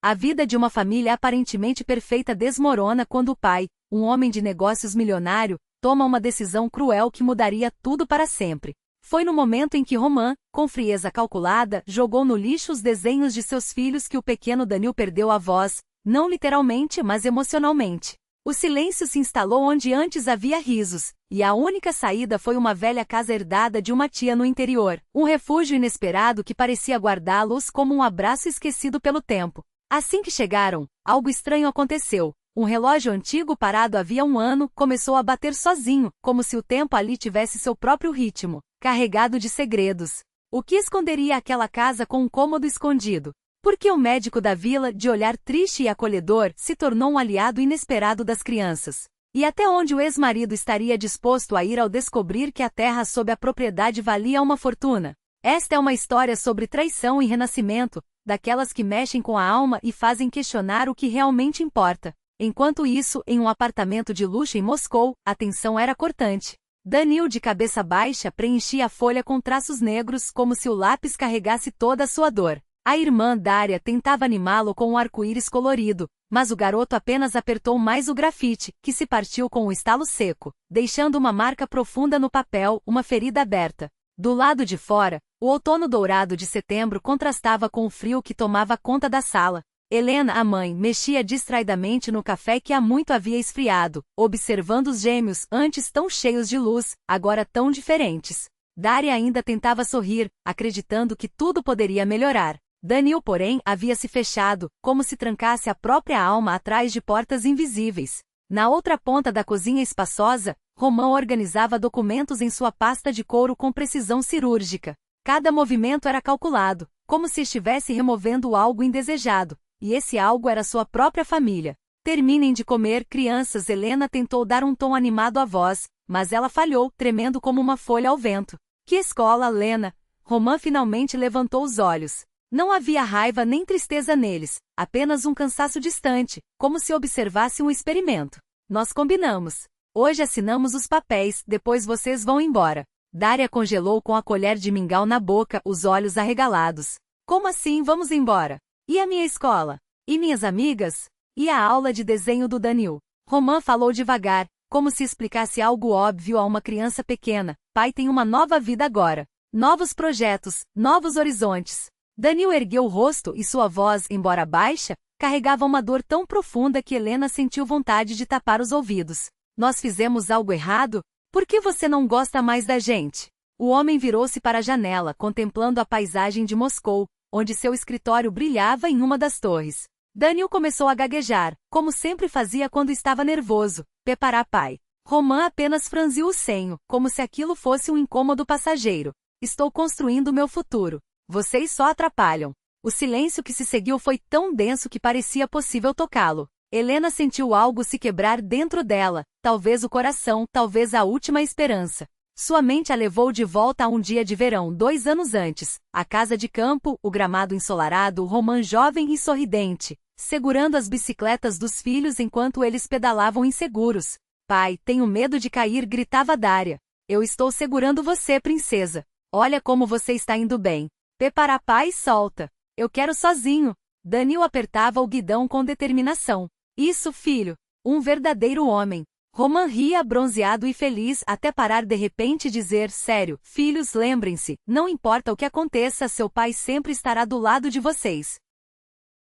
A vida de uma família aparentemente perfeita desmorona quando o pai, um homem de negócios milionário, toma uma decisão cruel que mudaria tudo para sempre. Foi no momento em que Roman, com frieza calculada, jogou no lixo os desenhos de seus filhos que o pequeno Daniil perdeu a voz, não literalmente mas emocionalmente. O silêncio se instalou onde antes havia risos, e a única saída foi uma velha casa herdada de uma tia no interior, um refúgio inesperado que parecia guardá-los como um abraço esquecido pelo tempo. Assim que chegaram, algo estranho aconteceu. Um relógio antigo parado havia 1 ano começou a bater sozinho, como se o tempo ali tivesse seu próprio ritmo, carregado de segredos. O que esconderia aquela casa com um cômodo escondido? Por que o médico da vila, de olhar triste e acolhedor, se tornou um aliado inesperado das crianças? E até onde o ex-marido estaria disposto a ir ao descobrir que a terra sob a propriedade valia uma fortuna? Esta é uma história sobre traição e renascimento, daquelas que mexem com a alma e fazem questionar o que realmente importa. Enquanto isso, em um apartamento de luxo em Moscou, a tensão era cortante. Daniil, de cabeça baixa, preenchia a folha com traços negros como se o lápis carregasse toda a sua dor. A irmã Daria tentava animá-lo com um arco-íris colorido, mas o garoto apenas apertou mais o grafite, que se partiu com um estalo seco, deixando uma marca profunda no papel, uma ferida aberta. Do lado de fora, o outono dourado de setembro contrastava com o frio que tomava conta da sala. Helena, a mãe, mexia distraidamente no café que há muito havia esfriado, observando os gêmeos, antes tão cheios de luz, agora tão diferentes. Daria ainda tentava sorrir, acreditando que tudo poderia melhorar. Daniil, porém, havia se fechado, como se trancasse a própria alma atrás de portas invisíveis. Na outra ponta da cozinha espaçosa, Roman organizava documentos em sua pasta de couro com precisão cirúrgica. Cada movimento era calculado, como se estivesse removendo algo indesejado. E esse algo era sua própria família. Terminem de comer, crianças. Helena tentou dar um tom animado à voz, mas ela falhou, tremendo como uma folha ao vento. Que escola, Lena! Roman finalmente levantou os olhos. Não havia raiva nem tristeza neles, apenas um cansaço distante, como se observasse um experimento. Nós combinamos. Hoje assinamos os papéis, depois vocês vão embora. Daria congelou com a colher de mingau na boca, os olhos arregalados. Como assim vamos embora? E a minha escola? E minhas amigas? E a aula de desenho do Daniil? Roman falou devagar, como se explicasse algo óbvio a uma criança pequena. Pai tem uma nova vida agora. Novos projetos, novos horizontes. Daniil ergueu o rosto e sua voz, embora baixa, carregava uma dor tão profunda que Helena sentiu vontade de tapar os ouvidos. Nós fizemos algo errado? Por que você não gosta mais da gente? O homem virou-se para a janela, contemplando a paisagem de Moscou, onde seu escritório brilhava em uma das torres. Daniil começou a gaguejar, como sempre fazia quando estava nervoso. Preparar pai. Roman apenas franziu o senho, como se aquilo fosse um incômodo passageiro. Estou construindo meu futuro. Vocês só atrapalham. O silêncio que se seguiu foi tão denso que parecia possível tocá-lo. Helena sentiu algo se quebrar dentro dela, talvez o coração, talvez a última esperança. Sua mente a levou de volta a um dia de verão 2 anos antes, a casa de campo, o gramado ensolarado, Roman jovem e sorridente, segurando as bicicletas dos filhos enquanto eles pedalavam inseguros. Pai, tenho medo de cair, gritava Daria. Eu estou segurando você, princesa. Olha como você está indo bem. Prepara pai e solta. Eu quero sozinho. Daniil apertava o guidão com determinação. Isso, filho. Um verdadeiro homem. Roman ria bronzeado e feliz até parar de repente e dizer, sério, filhos, lembrem-se, não importa o que aconteça, seu pai sempre estará do lado de vocês.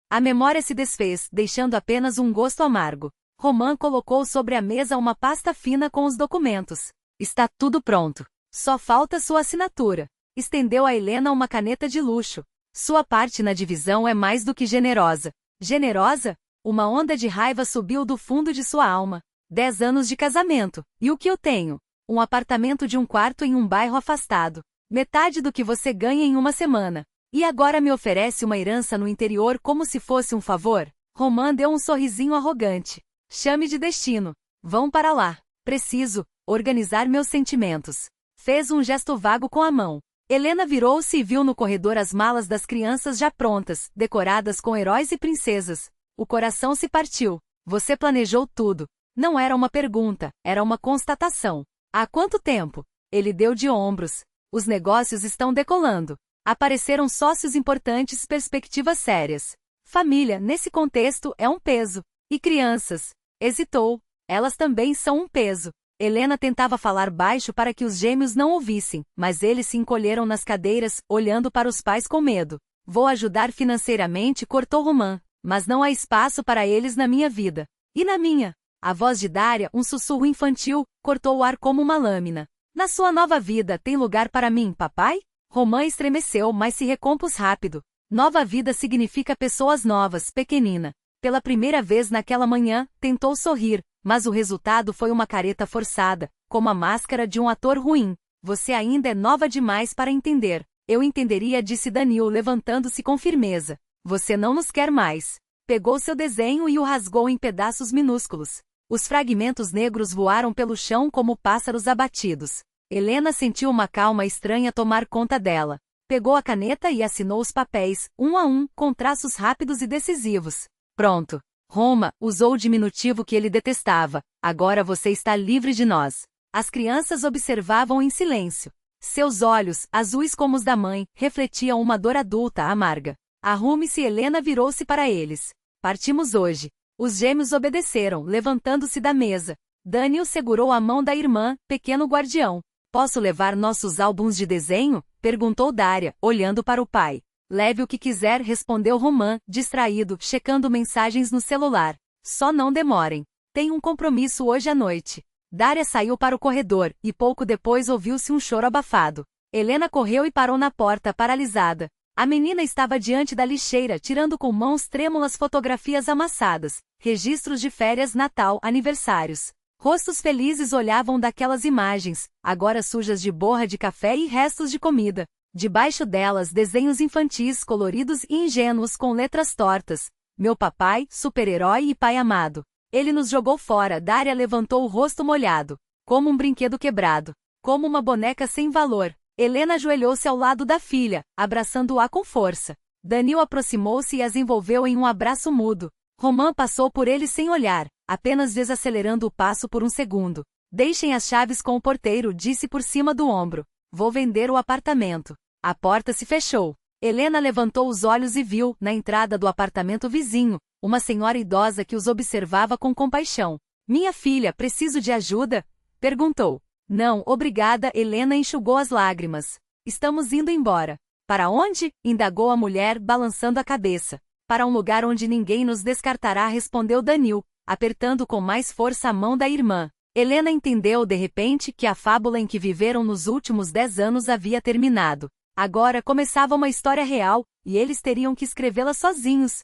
A memória se desfez, deixando apenas um gosto amargo. Roman colocou sobre a mesa uma pasta fina com os documentos. Está tudo pronto. Só falta sua assinatura. Estendeu a Helena uma caneta de luxo. Sua parte na divisão é mais do que generosa. Generosa? Uma onda de raiva subiu do fundo de sua alma. 10 anos de casamento. E o que eu tenho? Um apartamento de 1 quarto em um bairro afastado. Metade do que você ganha em uma semana. E agora me oferece uma herança no interior como se fosse um favor? Roman deu um sorrisinho arrogante. Chame de destino. Vão para lá. Preciso organizar meus sentimentos. Fez um gesto vago com a mão. Helena virou-se e viu no corredor as malas das crianças já prontas, decoradas com heróis e princesas. O coração se partiu. Você planejou tudo. Não era uma pergunta, era uma constatação. Há quanto tempo? Ele deu de ombros. Os negócios estão decolando. Apareceram sócios importantes, perspectivas sérias. Família, nesse contexto, é um peso. E crianças? Hesitou. Elas também são um peso. Helena tentava falar baixo para que os gêmeos não ouvissem, mas eles se encolheram nas cadeiras, olhando para os pais com medo. Vou ajudar financeiramente, cortou Romã. Mas não há espaço para eles na minha vida. E na minha? A voz de Dária, um sussurro infantil, cortou o ar como uma lâmina. Na sua nova vida tem lugar para mim, papai? Romã estremeceu, mas se recompôs rápido. Nova vida significa pessoas novas, pequenina. Pela primeira vez naquela manhã, tentou sorrir, mas o resultado foi uma careta forçada, como a máscara de um ator ruim. Você ainda é nova demais para entender. Eu entenderia, disse Danil, levantando-se com firmeza. Você não nos quer mais. Pegou seu desenho e o rasgou em pedaços minúsculos. Os fragmentos negros voaram pelo chão como pássaros abatidos. Helena sentiu uma calma estranha tomar conta dela. Pegou a caneta e assinou os papéis, um a um, com traços rápidos e decisivos. Pronto. Roma, usou o diminutivo que ele detestava. Agora você está livre de nós. As crianças observavam em silêncio. Seus olhos, azuis como os da mãe, refletiam uma dor adulta amarga. Arrume-se, Helena virou-se para eles. Partimos hoje. Os gêmeos obedeceram, levantando-se da mesa. Daniel segurou a mão da irmã, pequeno guardião. Posso levar nossos álbuns de desenho? Perguntou Dária, olhando para o pai. Leve o que quiser, respondeu Romã, distraído, checando mensagens no celular. Só não demorem. Tenho um compromisso hoje à noite. Dária saiu para o corredor, e pouco depois ouviu-se um choro abafado. Helena correu e parou na porta, paralisada. A menina estava diante da lixeira, tirando com mãos trêmulas fotografias amassadas, registros de férias, Natal, aniversários. Rostos felizes olhavam daquelas imagens, agora sujas de borra de café e restos de comida. Debaixo delas, desenhos infantis coloridos e ingênuos com letras tortas. Meu papai, super-herói e pai amado. Ele nos jogou fora. Dária levantou o rosto molhado. Como um brinquedo quebrado. Como uma boneca sem valor. Helena ajoelhou-se ao lado da filha, abraçando-a com força. Danil aproximou-se e as envolveu em um abraço mudo. Romã passou por ele sem olhar, apenas desacelerando o passo por um segundo. Deixem as chaves com o porteiro, disse por cima do ombro. Vou vender o apartamento. A porta se fechou. Helena levantou os olhos e viu, na entrada do apartamento vizinho, uma senhora idosa que os observava com compaixão. Minha filha, preciso de ajuda? Perguntou. Não, obrigada, Helena enxugou as lágrimas. Estamos indo embora. Para onde? Indagou a mulher, balançando a cabeça. Para um lugar onde ninguém nos descartará, respondeu Danil, apertando com mais força a mão da irmã. Helena entendeu de repente que a fábula em que viveram nos últimos 10 anos havia terminado. Agora começava uma história real, e eles teriam que escrevê-la sozinhos.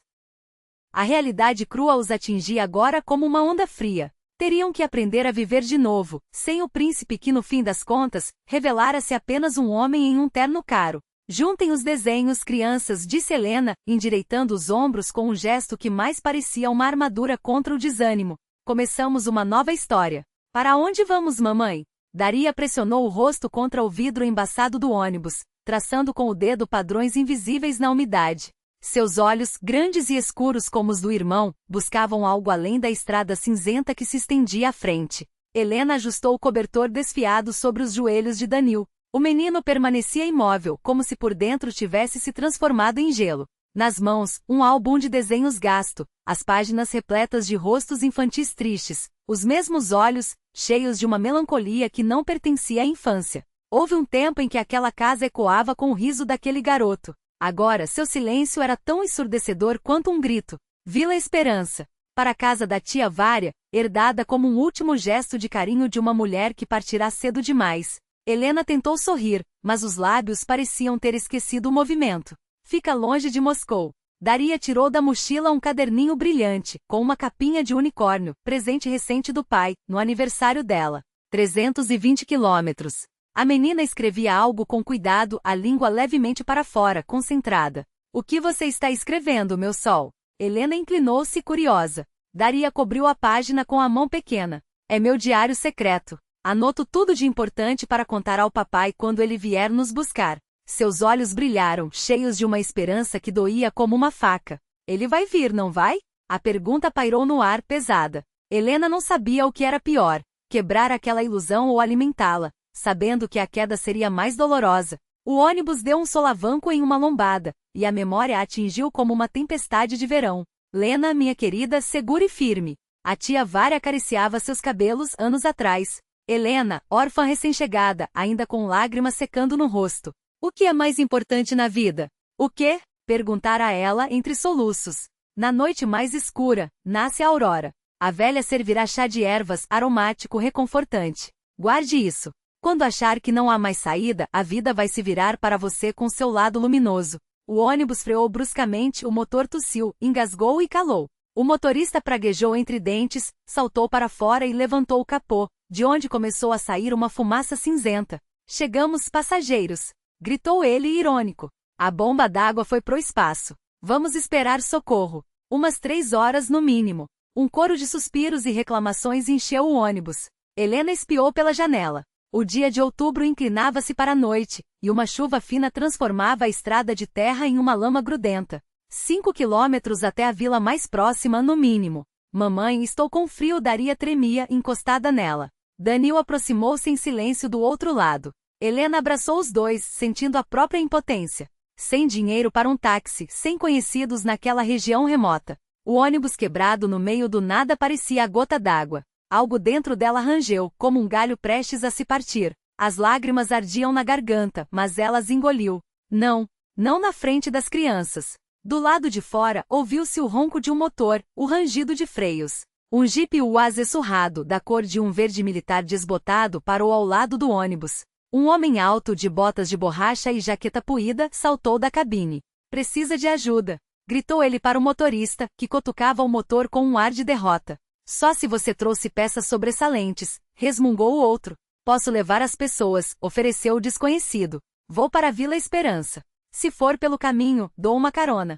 A realidade crua os atingia agora como uma onda fria. Teriam que aprender a viver de novo, sem o príncipe que no fim das contas, revelara-se apenas um homem em um terno caro. Juntem os desenhos, crianças, disse Helena, endireitando os ombros com um gesto que mais parecia uma armadura contra o desânimo. Começamos uma nova história. Para onde vamos, mamãe? Daria pressionou o rosto contra o vidro embaçado do ônibus, traçando com o dedo padrões invisíveis na umidade. Seus olhos, grandes e escuros como os do irmão, buscavam algo além da estrada cinzenta que se estendia à frente. Helena ajustou o cobertor desfiado sobre os joelhos de Danil. O menino permanecia imóvel, como se por dentro tivesse se transformado em gelo. Nas mãos, um álbum de desenhos gasto, as páginas repletas de rostos infantis tristes, os mesmos olhos, cheios de uma melancolia que não pertencia à infância. Houve um tempo em que aquela casa ecoava com o riso daquele garoto. Agora seu silêncio era tão ensurdecedor quanto um grito. Vila Esperança. Para a casa da tia Vária, herdada como um último gesto de carinho de uma mulher que partirá cedo demais. Helena tentou sorrir, mas os lábios pareciam ter esquecido o movimento. Fica longe de Moscou. Daria tirou da mochila um caderninho brilhante, com uma capinha de unicórnio, presente recente do pai, no aniversário dela. 320 quilômetros. A menina escrevia algo com cuidado, a língua levemente para fora, concentrada. O que você está escrevendo, meu sol? Helena inclinou-se curiosa. Daria cobriu a página com a mão pequena. É meu diário secreto. Anoto tudo de importante para contar ao papai quando ele vier nos buscar. Seus olhos brilharam, cheios de uma esperança que doía como uma faca. Ele vai vir, não vai? A pergunta pairou no ar, pesada. Helena não sabia o que era pior, quebrar aquela ilusão ou alimentá-la, sabendo que a queda seria mais dolorosa. O ônibus deu um solavanco em uma lombada, e a memória a atingiu como uma tempestade de verão. Lena, minha querida, segure firme. A tia Vária acariciava seus cabelos anos atrás. Helena, órfã recém-chegada, ainda com lágrimas secando no rosto. O que é mais importante na vida? O quê? Perguntara ela entre soluços. Na noite mais escura, nasce a aurora. A velha servirá chá de ervas aromático reconfortante. Guarde isso. Quando achar que não há mais saída, a vida vai se virar para você com seu lado luminoso. O ônibus freou bruscamente, o motor tossiu, engasgou e calou. O motorista praguejou entre dentes, saltou para fora e levantou o capô, de onde começou a sair uma fumaça cinzenta. Chegamos, passageiros! Gritou ele irônico. A bomba d'água foi pro espaço. Vamos esperar socorro. Umas 3 horas no mínimo. Um coro de suspiros e reclamações encheu o ônibus. Helena espiou pela janela. O dia de outubro inclinava-se para a noite, e uma chuva fina transformava a estrada de terra em uma lama grudenta. 5 quilômetros até a vila mais próxima no mínimo. Mamãe, estou com frio, Daria tremia, encostada nela. Danil aproximou-se em silêncio do outro lado. Helena abraçou os dois, sentindo a própria impotência. Sem dinheiro para um táxi, sem conhecidos naquela região remota. O ônibus quebrado no meio do nada parecia a gota d'água. Algo dentro dela rangeu, como um galho prestes a se partir. As lágrimas ardiam na garganta, mas ela as engoliu. Não, não na frente das crianças. Do lado de fora, ouviu-se o ronco de um motor, o rangido de freios. Um jipe uaz surrado, da cor de um verde militar desbotado, parou ao lado do ônibus. Um homem alto, de botas de borracha e jaqueta puída, saltou da cabine. Precisa de ajuda, gritou ele para o motorista, que cutucava o motor com um ar de derrota. Só se você trouxe peças sobressalentes, resmungou o outro. Posso levar as pessoas, ofereceu o desconhecido. Vou para a Vila Esperança. Se for pelo caminho, dou uma carona.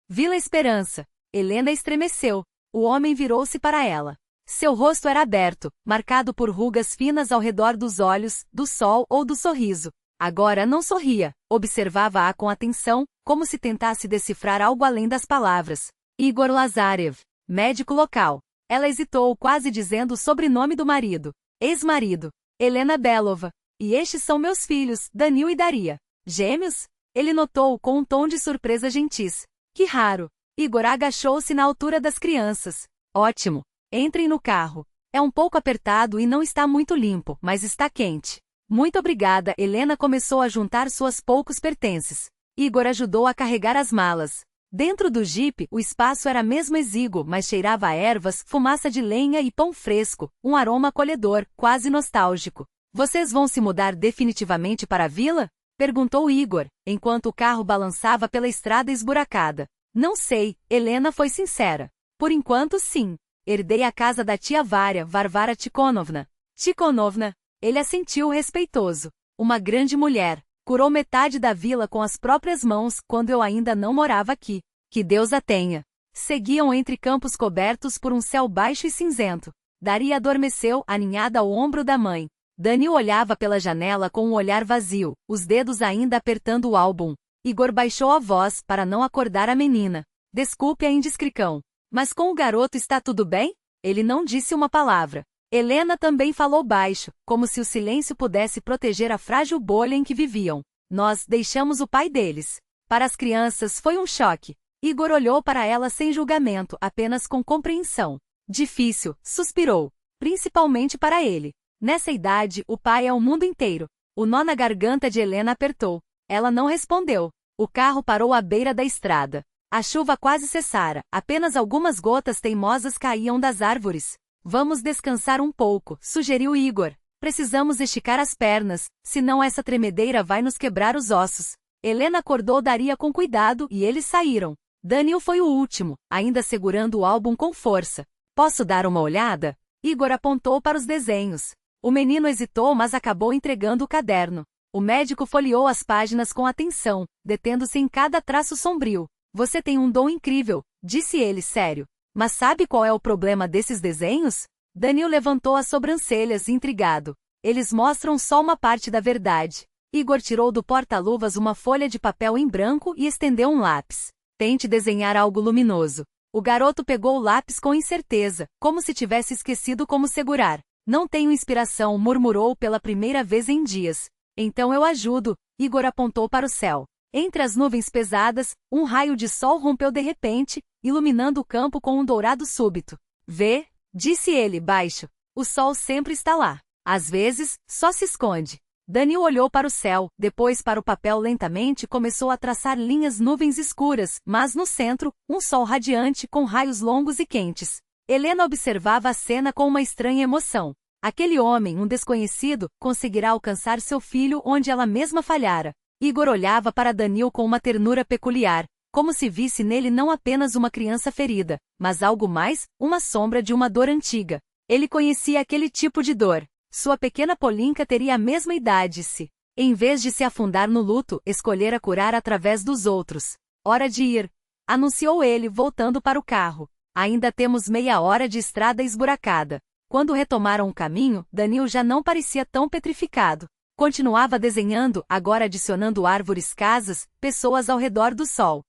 Vila Esperança. Helena estremeceu. O homem virou-se para ela. Seu rosto era aberto, marcado por rugas finas ao redor dos olhos, do sol ou do sorriso. Agora não sorria, observava-a com atenção, como se tentasse decifrar algo além das palavras. Igor Lazarev, médico local. Ela hesitou, quase dizendo o sobrenome do marido. Ex-marido. Helena Belova. E estes são meus filhos, Danil e Daria. Gêmeos? Ele notou com um tom de surpresa gentis. Que raro. Igor agachou-se na altura das crianças. Ótimo. Entrem no carro. É um pouco apertado e não está muito limpo, mas está quente. Muito obrigada. Helena começou a juntar suas poucos pertences. Igor ajudou a carregar as malas. Dentro do jipe, o espaço era mesmo exíguo, mas cheirava a ervas, fumaça de lenha e pão fresco, um aroma acolhedor, quase nostálgico. Vocês vão se mudar definitivamente para a vila? Perguntou Igor, enquanto o carro balançava pela estrada esburacada. Não sei, Helena foi sincera. Por enquanto, sim. Herdei a casa da tia Vária, Varvara Tikhonovna. Tikhonovna. Ele assentiu respeitoso. Uma grande mulher. Curou metade da vila com as próprias mãos, quando eu ainda não morava aqui. Que Deus a tenha. Seguiam entre campos cobertos por um céu baixo e cinzento. Daria adormeceu, aninhada ao ombro da mãe. Danil olhava pela janela com um olhar vazio, os dedos ainda apertando o álbum. Igor baixou a voz, para não acordar a menina. Desculpe a indiscrição. Mas com o garoto está tudo bem? Ele não disse uma palavra. Helena também falou baixo, como se o silêncio pudesse proteger a frágil bolha em que viviam. Nós deixamos o pai deles. Para as crianças foi um choque. Igor olhou para ela sem julgamento, apenas com compreensão. Difícil, suspirou. Principalmente para ele. Nessa idade, o pai é o mundo inteiro. O nó na garganta de Helena apertou. Ela não respondeu. O carro parou à beira da estrada. A chuva quase cessara, apenas algumas gotas teimosas caíam das árvores. Vamos descansar um pouco, sugeriu Igor. Precisamos esticar as pernas, senão essa tremedeira vai nos quebrar os ossos. Helena acordou Daria com cuidado e eles saíram. Danil foi o último, ainda segurando o álbum com força. Posso dar uma olhada? Igor apontou para os desenhos. O menino hesitou, mas acabou entregando o caderno. O médico folheou as páginas com atenção, detendo-se em cada traço sombrio. Você tem um dom incrível, disse ele sério. Mas sabe qual é o problema desses desenhos? Danil levantou as sobrancelhas, intrigado. Eles mostram só uma parte da verdade. Igor tirou do porta-luvas uma folha de papel em branco e estendeu um lápis. Tente desenhar algo luminoso. O garoto pegou o lápis com incerteza, como se tivesse esquecido como segurar. Não tenho inspiração, murmurou pela primeira vez em dias. Então eu ajudo, Igor apontou para o céu. Entre as nuvens pesadas, um raio de sol rompeu de repente, iluminando o campo com um dourado súbito. Vê, disse ele baixo. O sol sempre está lá. Às vezes, só se esconde. Danil olhou para o céu, depois para o papel lentamente começou a traçar linhas nuvens escuras, mas no centro, um sol radiante com raios longos e quentes. Helena observava a cena com uma estranha emoção. Aquele homem, um desconhecido, conseguirá alcançar seu filho onde ela mesma falhara. Igor olhava para Danil com uma ternura peculiar, como se visse nele não apenas uma criança ferida, mas algo mais, uma sombra de uma dor antiga. Ele conhecia aquele tipo de dor. Sua pequena Polinka teria a mesma idade se, em vez de se afundar no luto, escolhera curar através dos outros. Hora de ir, anunciou ele voltando para o carro. Ainda temos meia hora de estrada esburacada. Quando retomaram o caminho, Danil já não parecia tão petrificado. Continuava desenhando, agora adicionando árvores, casas, pessoas ao redor do sol.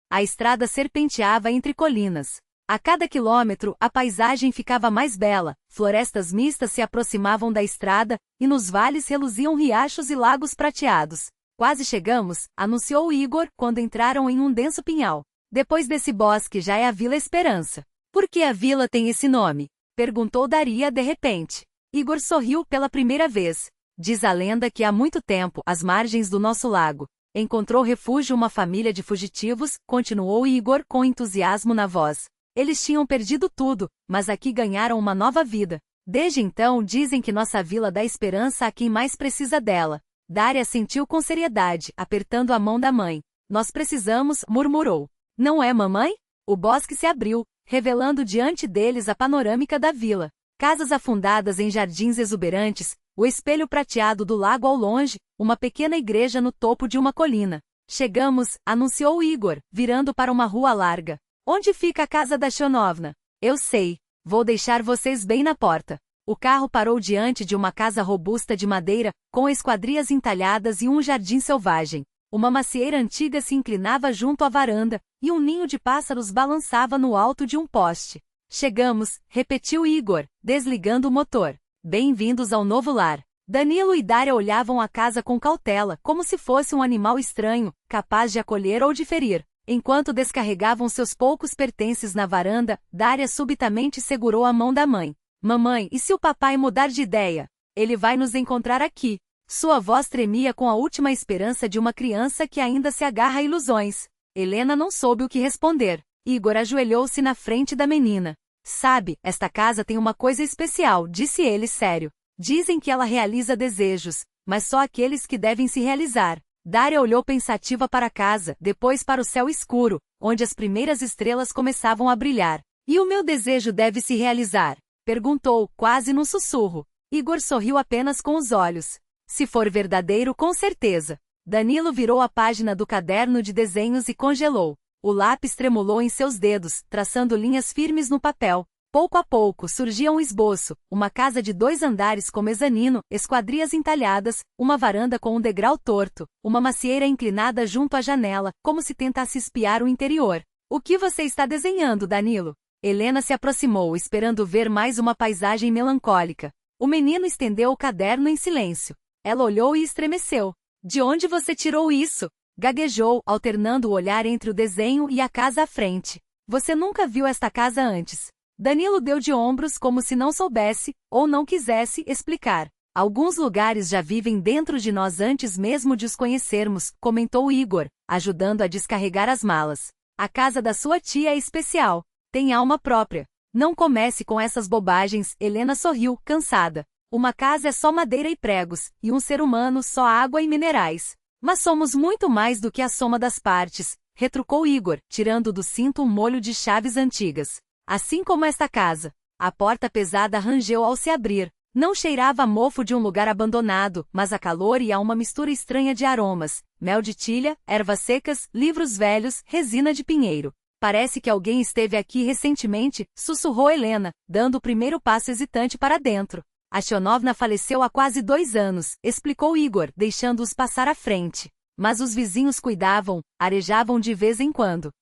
A estrada serpenteava entre colinas. A cada quilômetro, a paisagem ficava mais bela, florestas mistas se aproximavam da estrada, e nos vales reluziam riachos e lagos prateados. Quase chegamos, anunciou Igor, quando entraram em um denso pinhal. Depois desse bosque já é a Vila Esperança. Por que a vila tem esse nome? Perguntou Daria de repente. Igor sorriu pela primeira vez. Diz a lenda que há muito tempo, às margens do nosso lago, encontrou refúgio uma família de fugitivos, continuou Igor com entusiasmo na voz. Eles tinham perdido tudo, mas aqui ganharam uma nova vida. Desde então dizem que nossa vila dá esperança a quem mais precisa dela. Daria sentiu com seriedade, apertando a mão da mãe. Nós precisamos, murmurou. Não é, mamãe? O bosque se abriu, revelando diante deles a panorâmica da vila. Casas afundadas em jardins exuberantes, o espelho prateado do lago ao longe, uma pequena igreja no topo de uma colina. Chegamos, anunciou Igor, virando para uma rua larga. Onde fica a casa da Shonovna? Eu sei. Vou deixar vocês bem na porta. O carro parou diante de uma casa robusta de madeira, com esquadrias entalhadas e um jardim selvagem. Uma macieira antiga se inclinava junto à varanda, e um ninho de pássaros balançava no alto de um poste. Chegamos, repetiu Igor, desligando o motor. Bem-vindos ao novo lar. Danilo e Daria olhavam a casa com cautela, como se fosse um animal estranho, capaz de acolher ou de ferir. Enquanto descarregavam seus poucos pertences na varanda, Daria subitamente segurou a mão da mãe. Mamãe, e se o papai mudar de ideia? Ele vai nos encontrar aqui. Sua voz tremia com a última esperança de uma criança que ainda se agarra a ilusões. Helena não soube o que responder. Igor ajoelhou-se na frente da menina. Sabe, esta casa tem uma coisa especial, disse ele sério. Dizem que ela realiza desejos, mas só aqueles que devem se realizar. Daria olhou pensativa para a casa, depois para o céu escuro, onde as primeiras estrelas começavam a brilhar. E o meu desejo deve se realizar? Perguntou, quase num sussurro. Igor sorriu apenas com os olhos. Se for verdadeiro, com certeza. Danilo virou a página do caderno de desenhos e congelou. O lápis tremulou em seus dedos, traçando linhas firmes no papel. Pouco a pouco surgia um esboço, uma casa de 2 andares com mezanino, esquadrias entalhadas, uma varanda com um degrau torto, uma macieira inclinada junto à janela, como se tentasse espiar o interior. O que você está desenhando, Danilo? Helena se aproximou, esperando ver mais uma paisagem melancólica. O menino estendeu o caderno em silêncio. Ela olhou e estremeceu. De onde você tirou isso? Gaguejou, alternando o olhar entre o desenho e a casa à frente. Você nunca viu esta casa antes. Danilo deu de ombros como se não soubesse, ou não quisesse, explicar. Alguns lugares já vivem dentro de nós antes mesmo de os conhecermos, comentou Igor, ajudando a descarregar as malas. A casa da sua tia é especial. Tem alma própria. Não comece com essas bobagens, Helena sorriu, cansada. Uma casa é só madeira e pregos, e um ser humano só água e minerais. Mas somos muito mais do que a soma das partes, retrucou Igor, tirando do cinto um molho de chaves antigas. Assim como esta casa. A porta pesada rangeu ao se abrir. Não cheirava a mofo de um lugar abandonado, mas a calor e a uma mistura estranha de aromas. Mel de tilha, ervas secas, livros velhos, resina de pinheiro. Parece que alguém esteve aqui recentemente, sussurrou Helena, dando o primeiro passo hesitante para dentro. A Shonovna faleceu há quase 2 anos, explicou Igor, deixando-os passar à frente. Mas os vizinhos cuidavam, arejavam de vez em quando.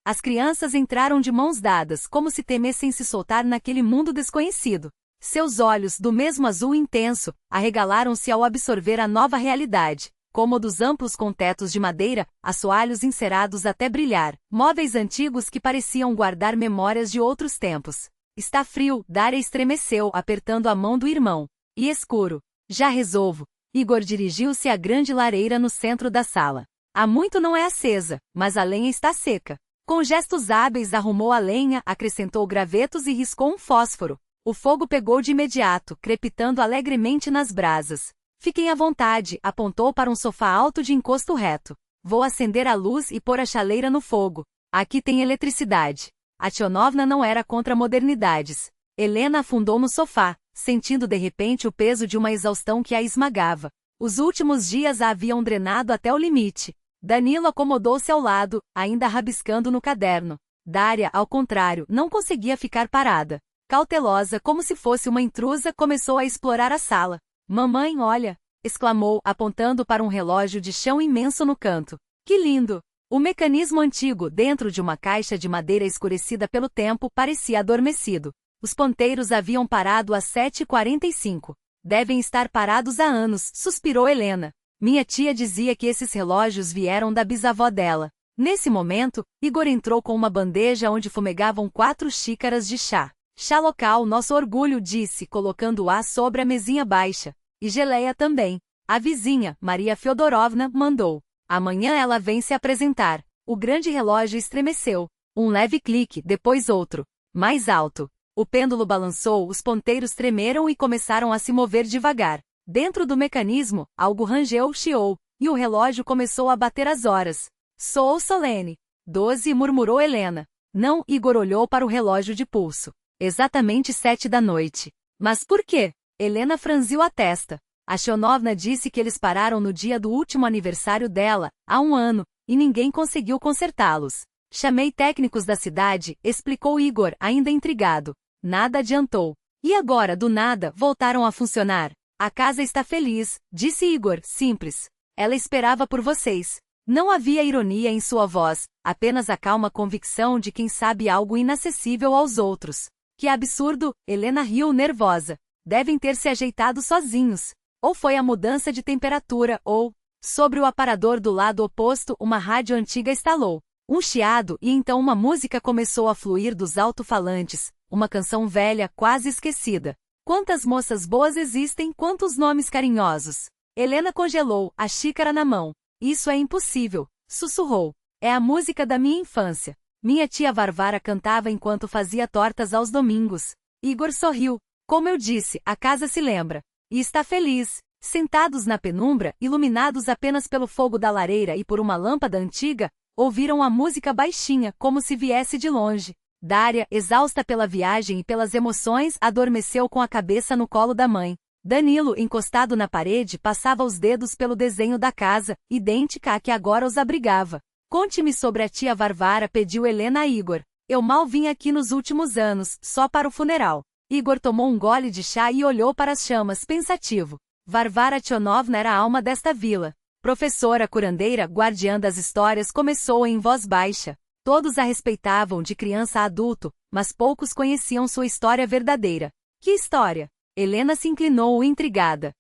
As crianças entraram de mãos dadas, como se temessem se soltar naquele mundo desconhecido. Seus olhos, do mesmo azul intenso, arregalaram-se ao absorver a nova realidade. cômodos amplos com tetos de madeira, assoalhos encerados até brilhar, móveis antigos que pareciam guardar memórias de outros tempos. Está frio, Daria estremeceu, apertando a mão do irmão. E escuro. Já resolvo. Igor dirigiu-se à grande lareira no centro da sala. Há muito não é acesa, mas a lenha está seca. Com gestos hábeis arrumou a lenha, acrescentou gravetos e riscou um fósforo. O fogo pegou de imediato, crepitando alegremente nas brasas. Fiquem à vontade, apontou para um sofá alto de encosto reto. Vou acender a luz e pôr a chaleira no fogo. Aqui tem eletricidade. A Tionovna não era contra modernidades. Helena afundou no sofá, sentindo de repente o peso de uma exaustão que a esmagava. Os últimos dias a haviam drenado até o limite. Danilo acomodou-se ao lado, ainda rabiscando no caderno. Daria, ao contrário, não conseguia ficar parada. Cautelosa, como se fosse uma intrusa, começou a explorar a sala. Mamãe, olha! Exclamou, apontando para um relógio de chão imenso no canto. Que lindo! O mecanismo antigo, dentro de uma caixa de madeira escurecida pelo tempo, parecia adormecido. Os ponteiros haviam parado às 7h45. Devem estar parados há anos, suspirou Helena. Minha tia dizia que esses relógios vieram da bisavó dela. Nesse momento, Igor entrou com uma bandeja onde fumegavam 4 xícaras de chá. Chá local, nosso orgulho, disse, colocando-a sobre a mesinha baixa. E geleia também. A vizinha, Maria Feodorovna, mandou. Amanhã ela vem se apresentar. O grande relógio estremeceu. Um leve clique, depois outro. Mais alto. O pêndulo balançou, os ponteiros tremeram e começaram a se mover devagar. Dentro do mecanismo, algo rangeu, chiou, e o relógio começou a bater as horas. Soou solene. 12, murmurou Helena. Não, Igor olhou para o relógio de pulso. Exatamente 7 da noite. Mas por quê? Helena franziu a testa. A Tionovna disse que eles pararam no dia do último aniversário dela, há 1 ano, e ninguém conseguiu consertá-los. Chamei técnicos da cidade, explicou Igor, ainda intrigado. Nada adiantou. E agora, do nada, voltaram a funcionar. A casa está feliz, disse Igor, simples. Ela esperava por vocês. Não havia ironia em sua voz, apenas a calma convicção de quem sabe algo inacessível aos outros. Que absurdo, Helena riu nervosa. Devem ter se ajeitado sozinhos. Ou foi a mudança de temperatura, ou... Sobre o aparador do lado oposto, uma rádio antiga estalou. Um chiado e então uma música começou a fluir dos alto-falantes, uma canção velha, quase esquecida. Quantas moças boas existem, quantos nomes carinhosos. Helena congelou, a xícara na mão. Isso é impossível, sussurrou. É a música da minha infância. Minha tia Varvara cantava enquanto fazia tortas aos domingos. Igor sorriu. Como eu disse, a casa se lembra. E está feliz. Sentados na penumbra, iluminados apenas pelo fogo da lareira e por uma lâmpada antiga, ouviram a música baixinha, como se viesse de longe. Daria, exausta pela viagem e pelas emoções, adormeceu com a cabeça no colo da mãe. Danilo, encostado na parede, passava os dedos pelo desenho da casa, idêntica à que agora os abrigava. Conte-me sobre a tia Varvara, pediu Helena a Igor. Eu mal vim aqui nos últimos anos, só para o funeral. Igor tomou um gole de chá e olhou para as chamas, pensativo. Varvara Tionovna era a alma desta vila. Professora curandeira, guardiã das histórias, começou em voz baixa. Todos a respeitavam de criança a adulto, mas poucos conheciam sua história verdadeira. Que história? Helena se inclinou, intrigada.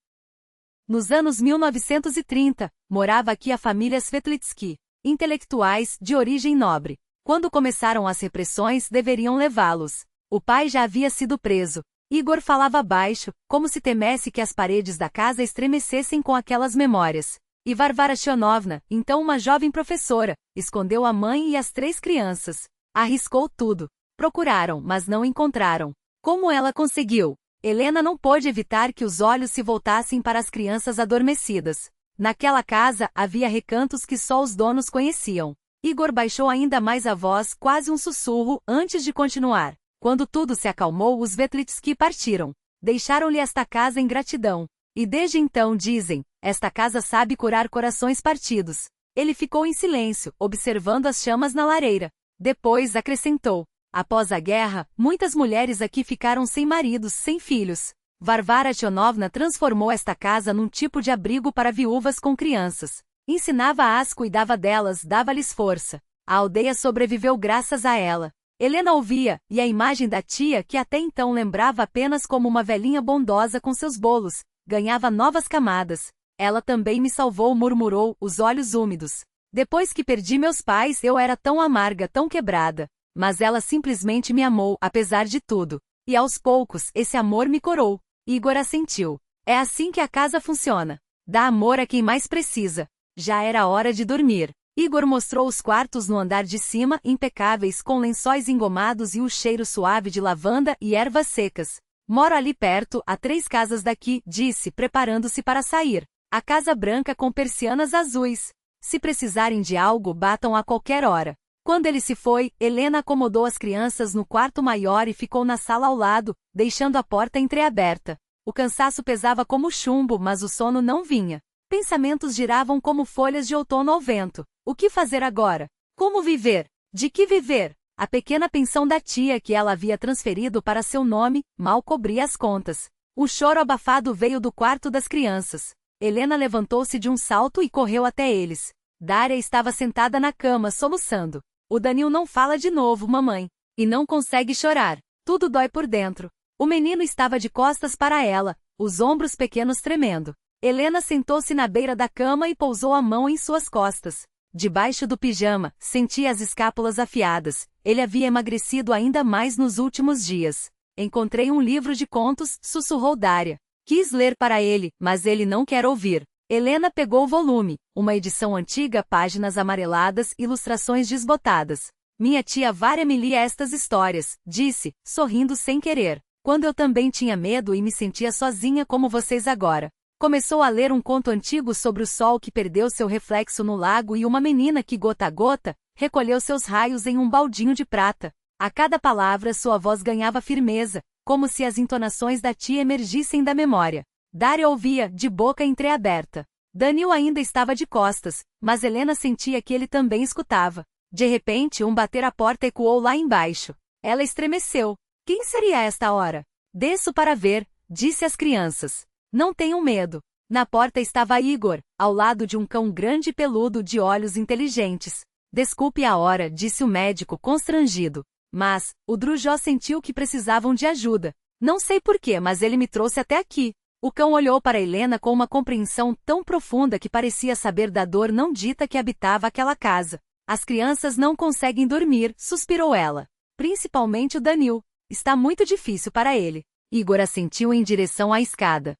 Nos anos 1930, morava aqui a família Svetlitsky. Intelectuais, de origem nobre. Quando começaram as repressões, deveriam levá-los. O pai já havia sido preso. Igor falava baixo, como se temesse que as paredes da casa estremecessem com aquelas memórias. E Varvara Tionovna, então uma jovem professora, escondeu a mãe e as 3 crianças. Arriscou tudo. Procuraram, mas não encontraram. Como ela conseguiu? Helena não pôde evitar que os olhos se voltassem para as crianças adormecidas. Naquela casa, havia recantos que só os donos conheciam. Igor baixou ainda mais a voz, quase um sussurro, antes de continuar. Quando tudo se acalmou, os Svetlitsky partiram. Deixaram-lhe esta casa em gratidão. E desde então dizem, esta casa sabe curar corações partidos. Ele ficou em silêncio, observando as chamas na lareira. Depois acrescentou. Após a guerra, muitas mulheres aqui ficaram sem maridos, sem filhos. Varvara Tionovna transformou esta casa num tipo de abrigo para viúvas com crianças. Ensinava-as, cuidava delas, dava-lhes força. A aldeia sobreviveu graças a ela. Helena ouvia, e a imagem da tia, que até então lembrava apenas como uma velhinha bondosa com seus bolos, ganhava novas camadas. Ela também me salvou, murmurou, os olhos úmidos. Depois que perdi meus pais, eu era tão amarga, tão quebrada. Mas ela simplesmente me amou, apesar de tudo. E aos poucos, esse amor me curou. Igor assentiu. É assim que a casa funciona. Dá amor a quem mais precisa. Já era hora de dormir. Igor mostrou os quartos no andar de cima, impecáveis, com lençóis engomados e o cheiro suave de lavanda e ervas secas. Moro ali perto, a 3 casas daqui, disse, preparando-se para sair. A casa branca com persianas azuis. Se precisarem de algo, batam a qualquer hora. Quando ele se foi, Helena acomodou as crianças no quarto maior e ficou na sala ao lado, deixando a porta entreaberta. O cansaço pesava como chumbo, mas o sono não vinha. Pensamentos giravam como folhas de outono ao vento. O que fazer agora? Como viver? De que viver? A pequena pensão da tia que ela havia transferido para seu nome, mal cobria as contas. Um choro abafado veio do quarto das crianças. Helena levantou-se de um salto e correu até eles. Dária estava sentada na cama, soluçando. O Danil não fala de novo, mamãe. E não consegue chorar. Tudo dói por dentro. O menino estava de costas para ela, os ombros pequenos tremendo. Helena sentou-se na beira da cama e pousou a mão em suas costas. Debaixo do pijama, sentia as escápulas afiadas. Ele havia emagrecido ainda mais nos últimos dias. Encontrei um livro de contos, sussurrou Dária. Quis ler para ele, mas ele não quer ouvir. Helena pegou o volume, uma edição antiga, páginas amareladas, ilustrações desbotadas. Minha tia Vária me lia estas histórias, disse, sorrindo sem querer. Quando eu também tinha medo e me sentia sozinha como vocês agora. Começou a ler um conto antigo sobre o sol que perdeu seu reflexo no lago e uma menina que, gota a gota, recolheu seus raios em um baldinho de prata. A cada palavra sua voz ganhava firmeza, como se as entonações da tia emergissem da memória. Dária ouvia, de boca entreaberta. Danil ainda estava de costas, mas Helena sentia que ele também escutava. De repente, um bater à porta ecoou lá embaixo. Ela estremeceu. Quem seria esta hora? Desço para ver, disse às crianças. Não tenham medo. Na porta estava Igor, ao lado de um cão grande e peludo de olhos inteligentes. Desculpe a hora, disse o médico constrangido. Mas, o Drujó sentiu que precisavam de ajuda. Não sei porquê, mas ele me trouxe até aqui. O cão olhou para Helena com uma compreensão tão profunda que parecia saber da dor não dita que habitava aquela casa. As crianças não conseguem dormir, suspirou ela. Principalmente o Danil. Está muito difícil para ele. Igor assentiu em direção à escada.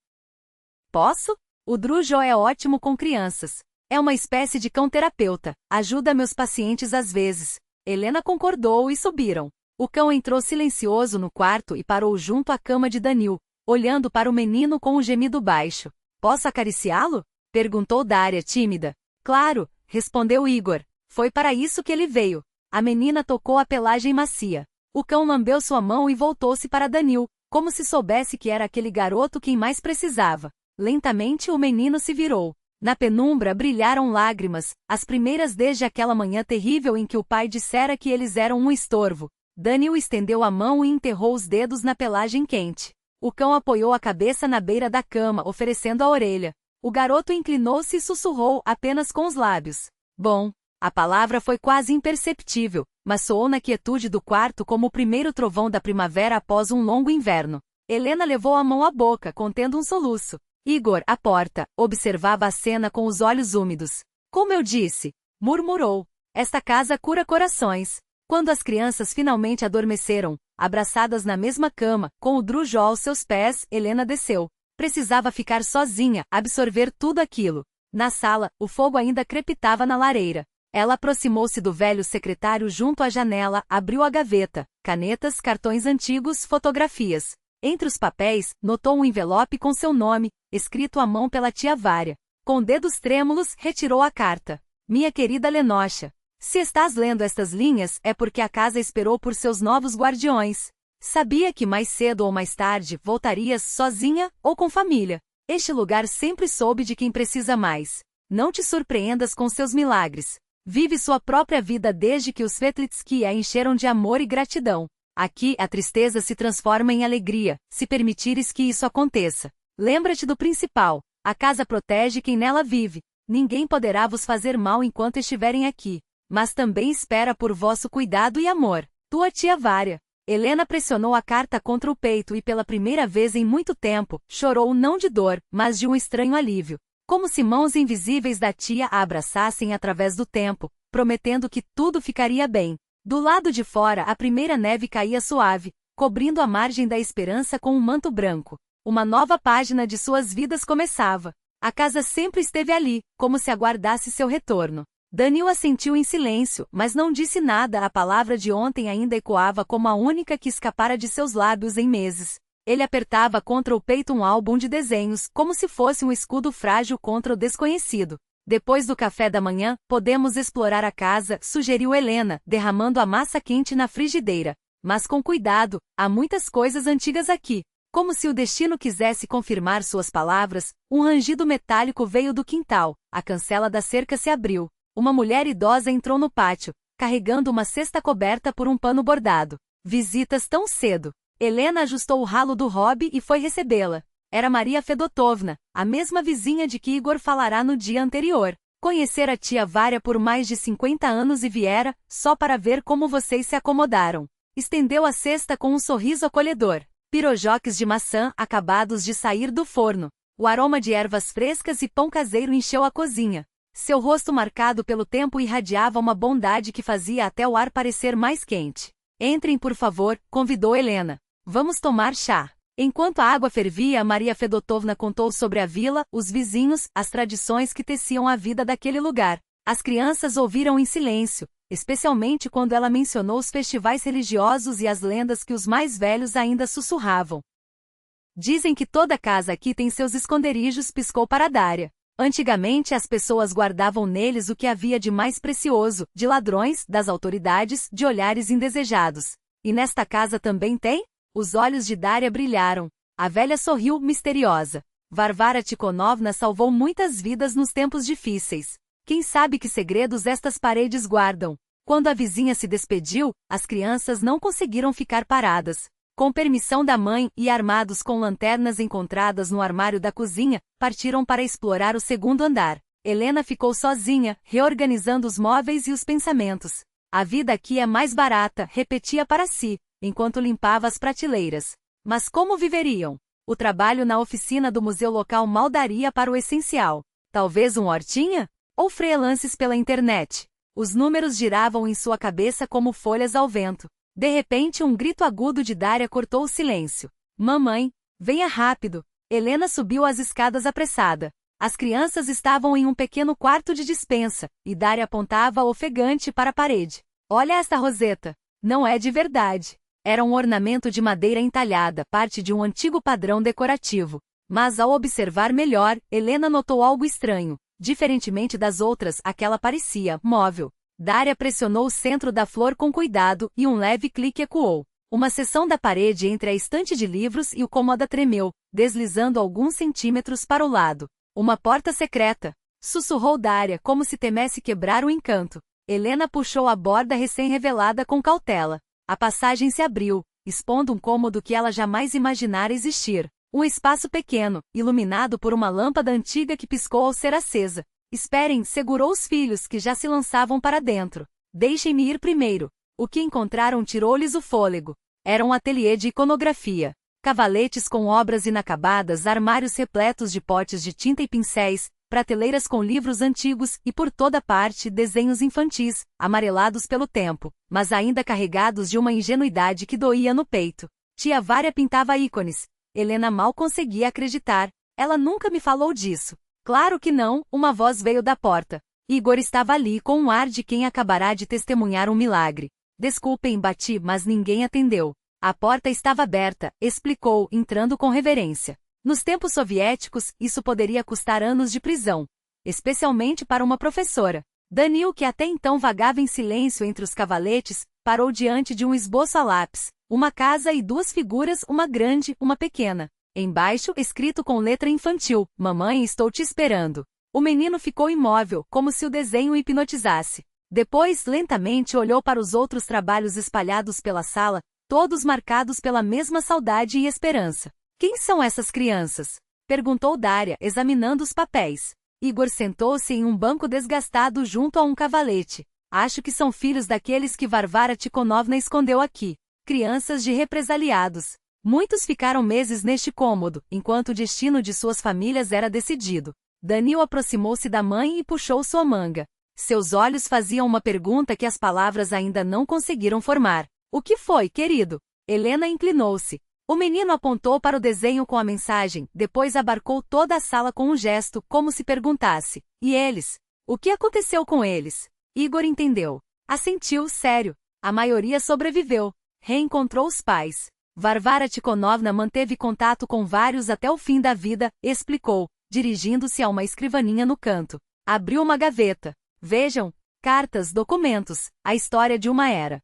Posso? O Drujó é ótimo com crianças. É uma espécie de cão-terapeuta. Ajuda meus pacientes às vezes. Helena concordou e subiram. O cão entrou silencioso no quarto e parou junto à cama de Danil, olhando para o menino com um gemido baixo. Posso acariciá-lo? Perguntou Dária, tímida. Claro, respondeu Igor. Foi para isso que ele veio. A menina tocou a pelagem macia. O cão lambeu sua mão e voltou-se para Danil, como se soubesse que era aquele garoto quem mais precisava. Lentamente o menino se virou. Na penumbra brilharam lágrimas, as primeiras desde aquela manhã terrível em que o pai dissera que eles eram um estorvo. Danil estendeu a mão e enterrou os dedos na pelagem quente. O cão apoiou a cabeça na beira da cama, oferecendo a orelha. O garoto inclinou-se e sussurrou apenas com os lábios. Bom. A palavra foi quase imperceptível, mas soou na quietude do quarto como o primeiro trovão da primavera após um longo inverno. Helena levou a mão à boca, contendo um soluço. Igor, à porta, observava a cena com os olhos úmidos. Como eu disse, murmurou. Esta casa cura corações. Quando as crianças finalmente adormeceram, abraçadas na mesma cama, com o Drujó aos seus pés, Helena desceu. Precisava ficar sozinha, absorver tudo aquilo. Na sala, o fogo ainda crepitava na lareira. Ela aproximou-se do velho secretário junto à janela, abriu a gaveta, canetas, cartões antigos, fotografias. Entre os papéis, notou um envelope com seu nome, escrito à mão pela tia Vária. Com dedos trêmulos, retirou a carta. Minha querida Lenocha, se estás lendo estas linhas, é porque a casa esperou por seus novos guardiões. Sabia que mais cedo ou mais tarde voltarias sozinha ou com família. Este lugar sempre soube de quem precisa mais. Não te surpreendas com seus milagres. Vive sua própria vida desde que os Svetlitsky a encheram de amor e gratidão. Aqui, a tristeza se transforma em alegria, se permitires que isso aconteça. Lembra-te do principal. A casa protege quem nela vive. Ninguém poderá vos fazer mal enquanto estiverem aqui. Mas também espera por vosso cuidado e amor. Tua tia Vária. Helena pressionou a carta contra o peito e pela primeira vez em muito tempo, chorou não de dor, mas de um estranho alívio. como se mãos invisíveis da tia a abraçassem através do tempo, prometendo que tudo ficaria bem. Do lado de fora a primeira neve caía suave, cobrindo a margem da esperança com um manto branco. Uma nova página de suas vidas começava. A casa sempre esteve ali, como se aguardasse seu retorno. Daniel assentiu em silêncio, mas não disse nada. A palavra de ontem ainda ecoava como a única que escapara de seus lábios em meses. Ele apertava contra o peito um álbum de desenhos, como se fosse um escudo frágil contra o desconhecido. Depois do café da manhã, podemos explorar a casa, sugeriu Helena, derramando a massa quente na frigideira. Mas com cuidado, há muitas coisas antigas aqui. Como se o destino quisesse confirmar suas palavras, um rangido metálico veio do quintal, a cancela da cerca se abriu. Uma mulher idosa entrou no pátio, carregando uma cesta coberta por um pano bordado. Visitas tão cedo. Helena ajustou o ralo do hobby e foi recebê-la. Era Maria Fedotovna, a mesma vizinha de que Igor falará no dia anterior. Conhecera a tia Vária por mais de 50 anos e viera, só para ver como vocês se acomodaram. Estendeu a cesta com um sorriso acolhedor. Pirojoques de maçã acabados de sair do forno. O aroma de ervas frescas e pão caseiro encheu a cozinha. Seu rosto marcado pelo tempo irradiava uma bondade que fazia até o ar parecer mais quente. Entrem, por favor, convidou Helena. Vamos tomar chá. Enquanto a água fervia, Maria Fedotovna contou sobre a vila, os vizinhos, as tradições que teciam a vida daquele lugar. As crianças ouviram em silêncio, especialmente quando ela mencionou os festivais religiosos e as lendas que os mais velhos ainda sussurravam. Dizem que toda casa aqui tem seus esconderijos, piscou para Dária. Antigamente as pessoas guardavam neles o que havia de mais precioso, de ladrões, das autoridades, de olhares indesejados. E nesta casa também tem? Os olhos de Dária brilharam. A velha sorriu, misteriosa. Varvara Tikhonovna salvou muitas vidas nos tempos difíceis. Quem sabe que segredos estas paredes guardam? Quando a vizinha se despediu, as crianças não conseguiram ficar paradas. Com permissão da mãe e armados com lanternas encontradas no armário da cozinha, partiram para explorar o segundo andar. Helena ficou sozinha, reorganizando os móveis e os pensamentos. A vida aqui é mais barata, repetia para si, enquanto limpava as prateleiras. Mas como viveriam? O trabalho na oficina do museu local mal daria para o essencial. Talvez um hortinha? Ou freelances pela internet? Os números giravam em sua cabeça como folhas ao vento. De repente um grito agudo de Dária cortou o silêncio. Mamãe, venha rápido. Helena subiu as escadas apressada. As crianças estavam em um pequeno quarto de despensa, e Dária apontava ofegante para a parede. Olha esta roseta. Não é de verdade. Era um ornamento de madeira entalhada, parte de um antigo padrão decorativo. Mas ao observar melhor, Helena notou algo estranho. Diferentemente das outras, aquela parecia móvel. Dária pressionou o centro da flor com cuidado e um leve clique ecoou. Uma seção da parede entre a estante de livros e o cômoda tremeu, deslizando alguns centímetros para o lado. Uma porta secreta. Sussurrou Dária como se temesse quebrar o encanto. Helena puxou a borda recém-revelada com cautela. A passagem se abriu, expondo um cômodo que ela jamais imaginara existir. Um espaço pequeno, iluminado por uma lâmpada antiga que piscou ao ser acesa. Esperem, segurou os filhos que já se lançavam para dentro. Deixem-me ir primeiro. O que encontraram tirou-lhes o fôlego. Era um ateliê de iconografia. Cavaletes com obras inacabadas, armários repletos de potes de tinta e pincéis, prateleiras com livros antigos e por toda parte desenhos infantis, amarelados pelo tempo, mas ainda carregados de uma ingenuidade que doía no peito. Tia Vária pintava ícones. Helena mal conseguia acreditar. Ela nunca me falou disso. Claro que não, uma voz veio da porta. Igor estava ali com um ar de quem acabará de testemunhar um milagre. Desculpem, bati, mas ninguém atendeu. A porta estava aberta, explicou, entrando com reverência. Nos tempos soviéticos, isso poderia custar anos de prisão. Especialmente para uma professora. Daniel, que até então vagava em silêncio entre os cavaletes, parou diante de um esboço a lápis. Uma casa e duas figuras, uma grande, uma pequena. Embaixo, escrito com letra infantil, Mamãe, estou te esperando. O menino ficou imóvel, como se o desenho o hipnotizasse. Depois, lentamente olhou para os outros trabalhos espalhados pela sala, todos marcados pela mesma saudade e esperança. Quem são essas crianças? Perguntou Dária, examinando os papéis. Igor sentou-se em um banco desgastado junto a um cavalete. Acho que são filhos daqueles que Varvara Tikhonovna escondeu aqui. Crianças de represaliados. Muitos ficaram meses neste cômodo, enquanto o destino de suas famílias era decidido. Danil aproximou-se da mãe e puxou sua manga. Seus olhos faziam uma pergunta que as palavras ainda não conseguiram formar. O que foi, querido? Helena inclinou-se. O menino apontou para o desenho com a mensagem, depois abarcou toda a sala com um gesto, como se perguntasse. E eles? O que aconteceu com eles? Igor entendeu. Assentiu, sério. A maioria sobreviveu. Reencontrou os pais. Varvara Tikhonovna manteve contato com vários até o fim da vida, explicou, dirigindo-se a uma escrivaninha no canto. Abriu uma gaveta. Vejam, cartas, documentos, a história de uma era.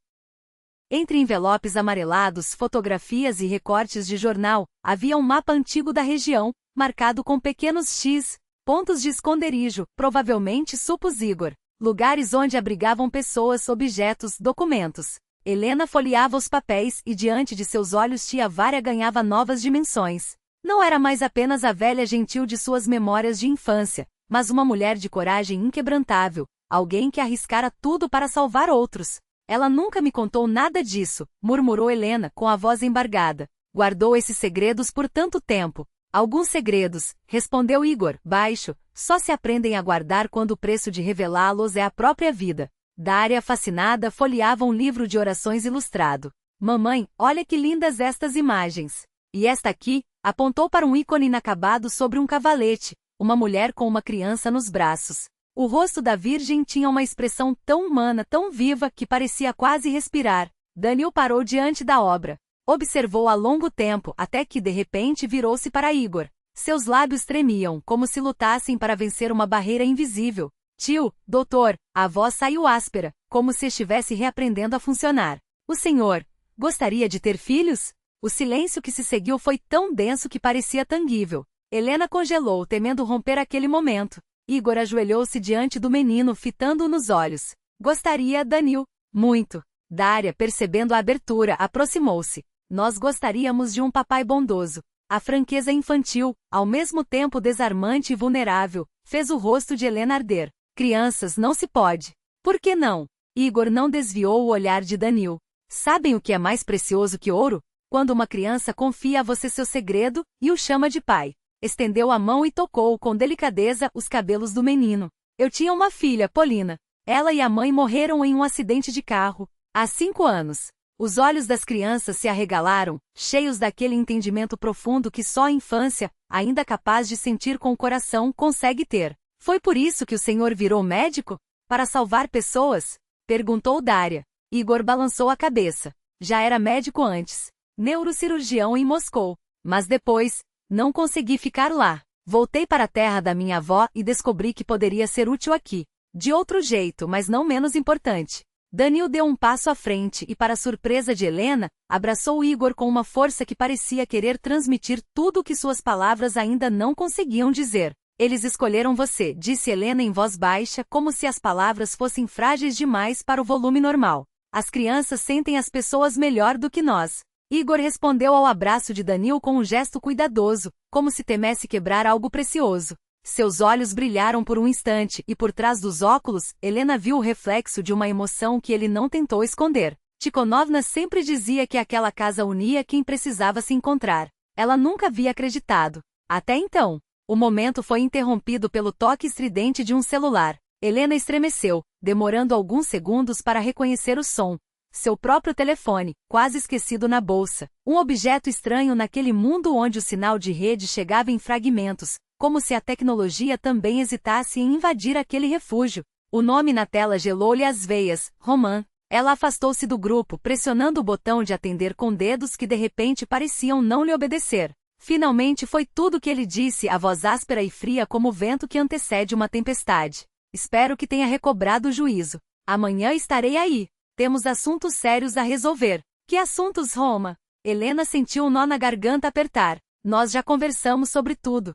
Entre envelopes amarelados, fotografias e recortes de jornal, havia um mapa antigo da região, marcado com pequenos X, pontos de esconderijo, provavelmente supus Igor, lugares onde abrigavam pessoas, objetos, documentos. Helena folheava os papéis e diante de seus olhos tia Vária ganhava novas dimensões. Não era mais apenas a velha gentil de suas memórias de infância, mas uma mulher de coragem inquebrantável, alguém que arriscara tudo para salvar outros. Ela nunca me contou nada disso, murmurou Helena com a voz embargada. Guardou esses segredos por tanto tempo. Alguns segredos, respondeu Igor, baixo, só se aprendem a guardar quando o preço de revelá-los é a própria vida. Dária, fascinada, folheava um livro de orações ilustrado. Mamãe, olha que lindas estas imagens. E esta aqui, apontou para um ícone inacabado sobre um cavalete, uma mulher com uma criança nos braços. O rosto da Virgem tinha uma expressão tão humana, tão viva, que parecia quase respirar. Danil parou diante da obra. Observou a longo tempo, até que de repente virou-se para Igor. Seus lábios tremiam, como se lutassem para vencer uma barreira invisível. Tio, doutor, a voz saiu áspera, como se estivesse reaprendendo a funcionar. O senhor gostaria de ter filhos? O silêncio que se seguiu foi tão denso que parecia tangível. Helena congelou, temendo romper aquele momento. Igor ajoelhou-se diante do menino, fitando-o nos olhos. Gostaria, Danil. Muito. Dária, percebendo a abertura, aproximou-se. Nós gostaríamos de um papai bondoso. A franqueza infantil, ao mesmo tempo desarmante e vulnerável, fez o rosto de Helena arder. Crianças, não se pode. Por que não? Igor não desviou o olhar de Danil. Sabem o que é mais precioso que ouro? Quando uma criança confia a você seu segredo e o chama de pai. Estendeu a mão e tocou com delicadeza os cabelos do menino. Eu tinha uma filha, Polina. Ela e a mãe morreram em um acidente de carro, há 5 anos. Os olhos das crianças se arregalaram, cheios daquele entendimento profundo que só a infância, ainda capaz de sentir com o coração, consegue ter. Foi por isso que o senhor virou médico? Para salvar pessoas? Perguntou Dária. Igor balançou a cabeça. Já era médico antes. Neurocirurgião em Moscou. Mas depois, não consegui ficar lá. Voltei para a terra da minha avó e descobri que poderia ser útil aqui. De outro jeito, mas não menos importante. Danil deu um passo à frente e, para surpresa de Helena, abraçou Igor com uma força que parecia querer transmitir tudo o que suas palavras ainda não conseguiam dizer. Eles escolheram você, disse Helena em voz baixa, como se as palavras fossem frágeis demais para o volume normal. As crianças sentem as pessoas melhor do que nós. Igor respondeu ao abraço de Danil com um gesto cuidadoso, como se temesse quebrar algo precioso. Seus olhos brilharam por um instante e por trás dos óculos, Helena viu o reflexo de uma emoção que ele não tentou esconder. Tikhonovna sempre dizia que aquela casa unia quem precisava se encontrar. Ela nunca havia acreditado. Até então. O momento foi interrompido pelo toque estridente de um celular. Helena estremeceu, demorando alguns segundos para reconhecer o som. Seu próprio telefone, quase esquecido na bolsa. Um objeto estranho naquele mundo onde o sinal de rede chegava em fragmentos, como se a tecnologia também hesitasse em invadir aquele refúgio. O nome na tela gelou-lhe as veias, Roman. Ela afastou-se do grupo, pressionando o botão de atender com dedos que de repente pareciam não lhe obedecer. Finalmente foi tudo o que ele disse, a voz áspera e fria como o vento que antecede uma tempestade. Espero que tenha recobrado o juízo. Amanhã estarei aí. Temos assuntos sérios a resolver. Que assuntos, Roma? Helena sentiu um nó na garganta apertar. Nós já conversamos sobre tudo.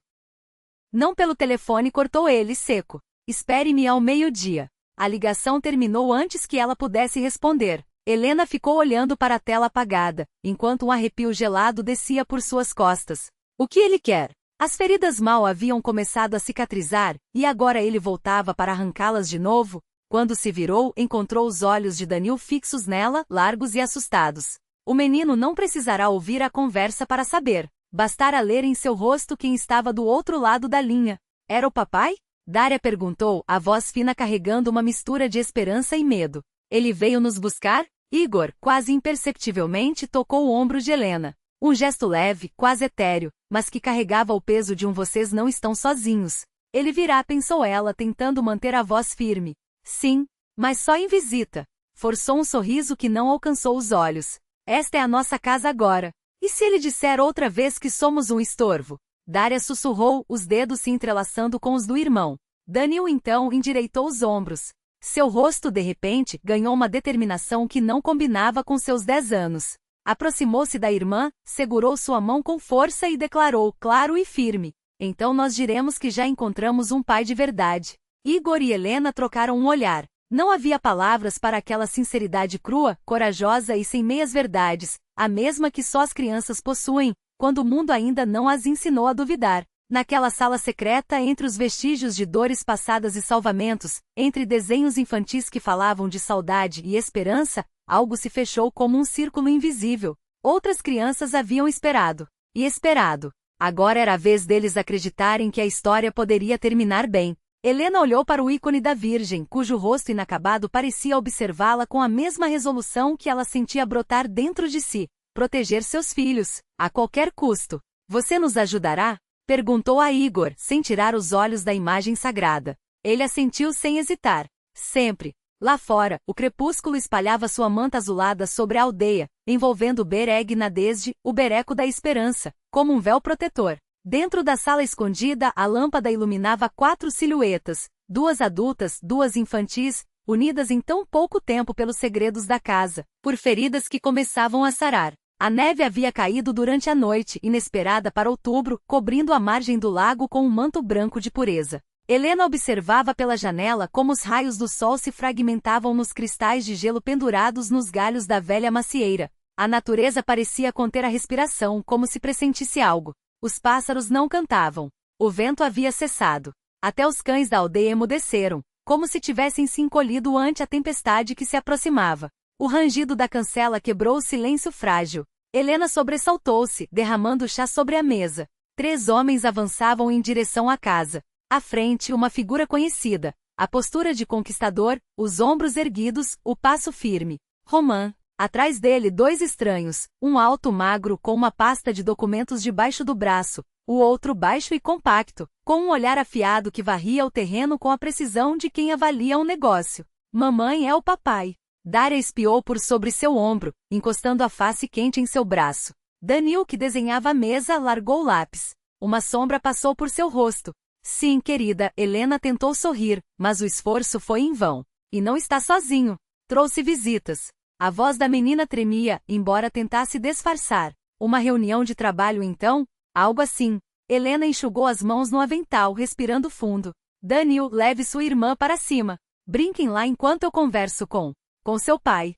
Não pelo telefone, cortou ele, seco. Espere-me ao meio-dia. A ligação terminou antes que ela pudesse responder. Helena ficou olhando para a tela apagada, enquanto um arrepio gelado descia por suas costas. O que ele quer? As feridas mal haviam começado a cicatrizar, e agora ele voltava para arrancá-las de novo? Quando se virou, encontrou os olhos de Danil fixos nela, largos e assustados. O menino não precisará ouvir a conversa para saber. Bastara ler em seu rosto quem estava do outro lado da linha. Era o papai? Daria perguntou, a voz fina carregando uma mistura de esperança e medo. Ele veio nos buscar? Igor, quase imperceptivelmente, tocou o ombro de Helena. Um gesto leve, quase etéreo, mas que carregava o peso de vocês não estão sozinhos. Ele virá, pensou ela, tentando manter a voz firme. Sim, mas só em visita. Forçou um sorriso que não alcançou os olhos. Esta é a nossa casa agora. E se ele disser outra vez que somos um estorvo? Daria sussurrou, os dedos se entrelaçando com os do irmão. Daniel então endireitou os ombros. Seu rosto de repente ganhou uma determinação que não combinava com seus 10 anos. Aproximou-se da irmã, segurou sua mão com força e declarou, claro e firme. Então nós diremos que já encontramos um pai de verdade. Igor e Helena trocaram um olhar. Não havia palavras para aquela sinceridade crua, corajosa e sem meias-verdades, a mesma que só as crianças possuem, quando o mundo ainda não as ensinou a duvidar. Naquela sala secreta, entre os vestígios de dores passadas e salvamentos, entre desenhos infantis que falavam de saudade e esperança, algo se fechou como um círculo invisível. Outras crianças haviam esperado. E esperado. Agora era a vez deles acreditarem que a história poderia terminar bem. Helena olhou para o ícone da Virgem, cujo rosto inacabado parecia observá-la com a mesma resolução que ela sentia brotar dentro de si. Proteger seus filhos, a qualquer custo. Você nos ajudará? Perguntou a Igor, sem tirar os olhos da imagem sagrada. Ele assentiu sem hesitar. Sempre. Lá fora, o crepúsculo espalhava sua manta azulada sobre a aldeia, envolvendo Bereg Nadezhd, o bereco da esperança, como um véu protetor. Dentro da sala escondida, a lâmpada iluminava 4 silhuetas, 2 adultas, 2 infantis, unidas em tão pouco tempo pelos segredos da casa, por feridas que começavam a sarar. A neve havia caído durante a noite, inesperada para outubro, cobrindo a margem do lago com um manto branco de pureza. Helena observava pela janela como os raios do sol se fragmentavam nos cristais de gelo pendurados nos galhos da velha macieira. A natureza parecia conter a respiração, como se pressentisse algo. Os pássaros não cantavam. O vento havia cessado. Até os cães da aldeia emudeceram, como se tivessem se encolhido ante a tempestade que se aproximava. O rangido da cancela quebrou o silêncio frágil. Helena sobressaltou-se, derramando chá sobre a mesa. 3 homens avançavam em direção à casa. À frente, uma figura conhecida. A postura de conquistador, os ombros erguidos, o passo firme. Roman. Atrás dele 2 estranhos, um alto magro com uma pasta de documentos debaixo do braço, o outro baixo e compacto, com um olhar afiado que varria o terreno com a precisão de quem avalia um negócio. Mamãe é o papai. Daria espiou por sobre seu ombro, encostando a face quente em seu braço. Daniel, que desenhava a mesa, largou o lápis. Uma sombra passou por seu rosto. Sim, querida, Helena tentou sorrir, mas o esforço foi em vão. E não está sozinho. Trouxe visitas. A voz da menina tremia, embora tentasse disfarçar. Uma reunião de trabalho então? Algo assim. Helena enxugou as mãos no avental, respirando fundo. Daniel, leve sua irmã para cima. Brinquem lá enquanto eu converso com seu pai.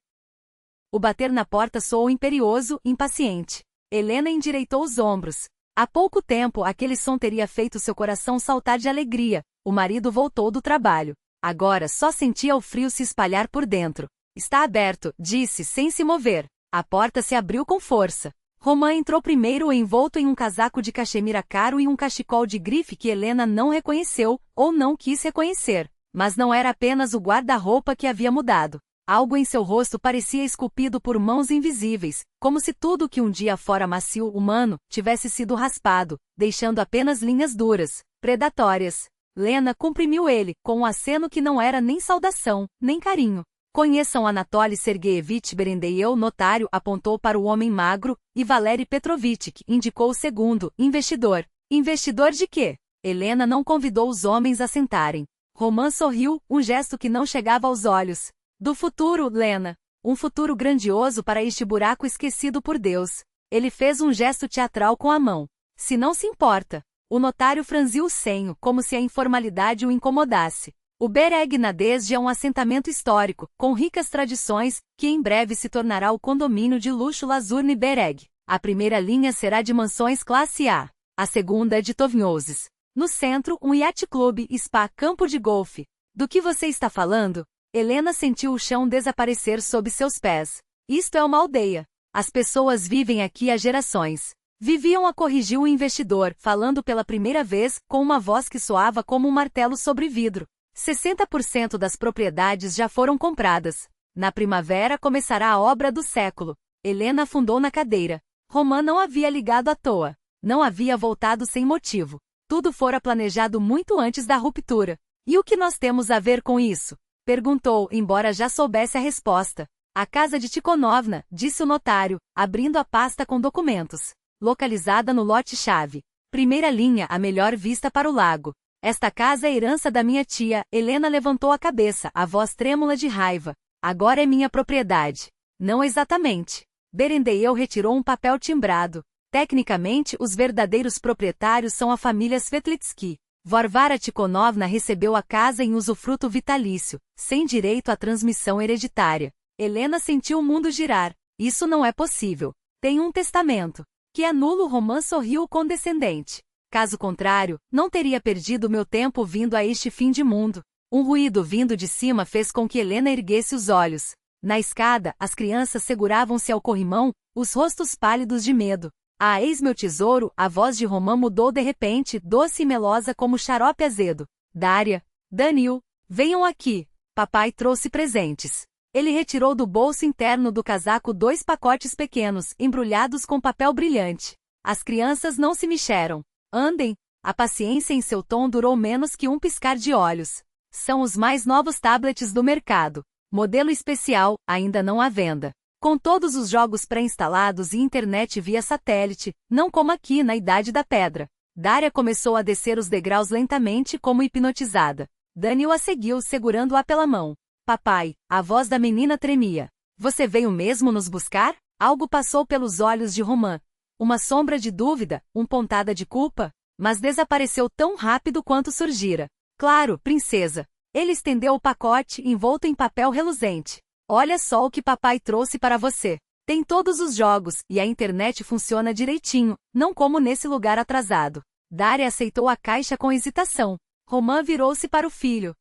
O bater na porta soou imperioso, impaciente. Helena endireitou os ombros. Há pouco tempo aquele som teria feito seu coração saltar de alegria. O marido voltou do trabalho. Agora só sentia o frio se espalhar por dentro. Está aberto, disse sem se mover. A porta se abriu com força. Roman entrou primeiro envolto em um casaco de cachemira caro e um cachecol de grife que Helena não reconheceu, ou não quis reconhecer. Mas não era apenas o guarda-roupa que havia mudado. Algo em seu rosto parecia esculpido por mãos invisíveis, como se tudo que um dia fora macio humano tivesse sido raspado, deixando apenas linhas duras, predatórias. Lena comprimiu ele, com um aceno que não era nem saudação, nem carinho. Conheçam Anatoly Sergeyevich Berendeyev, notário, apontou para o homem magro, e Valery Petrovich, indicou o segundo, investidor. Investidor de quê? Helena não convidou os homens a sentarem. Roman sorriu, um gesto que não chegava aos olhos. Do futuro, Lena. Um futuro grandioso para este buraco esquecido por Deus. Ele fez um gesto teatral com a mão. Se não se importa. O notário franziu o senho, como se a informalidade o incomodasse. O Bereg Nadezhd é um assentamento histórico, com ricas tradições, que em breve se tornará o condomínio de luxo Lazurny Bereg. A primeira linha será de mansões classe A. A segunda é de townhouses. No centro, um yacht club, spa, campo de golfe. Do que você está falando? Helena sentiu o chão desaparecer sob seus pés. Isto é uma aldeia. As pessoas vivem aqui há gerações. Vivian a corrigiu o investidor, falando pela primeira vez, com uma voz que soava como um martelo sobre vidro. 60% das propriedades já foram compradas. Na primavera começará a obra do século. Helena afundou na cadeira. Roman não havia ligado à toa. Não havia voltado sem motivo. Tudo fora planejado muito antes da ruptura. E o que nós temos a ver com isso? Perguntou, embora já soubesse a resposta. A casa de Tikhonovna, disse o notário, abrindo a pasta com documentos. Localizada no lote-chave. Primeira linha, a melhor vista para o lago. Esta casa é herança da minha tia. Helena levantou a cabeça, a voz trêmula de raiva. Agora é minha propriedade. Não exatamente. Berendeiel retirou um papel timbrado. Tecnicamente, os verdadeiros proprietários são a família Svetlitsky. Varvara Tikhonovna recebeu a casa em usufruto vitalício, sem direito à transmissão hereditária. Helena sentiu o mundo girar. Isso não é possível. Tenho um testamento. Que anula. Roman sorriu condescendente. Caso contrário, não teria perdido meu tempo vindo a este fim de mundo. Um ruído vindo de cima fez com que Helena erguesse os olhos. Na escada, as crianças seguravam-se ao corrimão, os rostos pálidos de medo. Ah, eis meu tesouro, a voz de Roman mudou de repente, doce e melosa como xarope azedo. Daria, Danil, venham aqui. Papai trouxe presentes. Ele retirou do bolso interno do casaco 2 pacotes pequenos, embrulhados com papel brilhante. As crianças não se mexeram. Andem. A paciência em seu tom durou menos que um piscar de olhos. São os mais novos tablets do mercado. Modelo especial, ainda não à venda. Com todos os jogos pré-instalados e internet via satélite, não como aqui na Idade da Pedra. Daria começou a descer os degraus lentamente como hipnotizada. Daniel a seguiu segurando-a pela mão. Papai, a voz da menina tremia. Você veio mesmo nos buscar? Algo passou pelos olhos de Roman. Uma sombra de dúvida, pontada de culpa, mas desapareceu tão rápido quanto surgira. Claro, princesa. Ele estendeu o pacote envolto em papel reluzente. Olha só o que papai trouxe para você. Tem todos os jogos, e a internet funciona direitinho, não como nesse lugar atrasado. Daria aceitou a caixa com hesitação. Roman virou-se para o filho.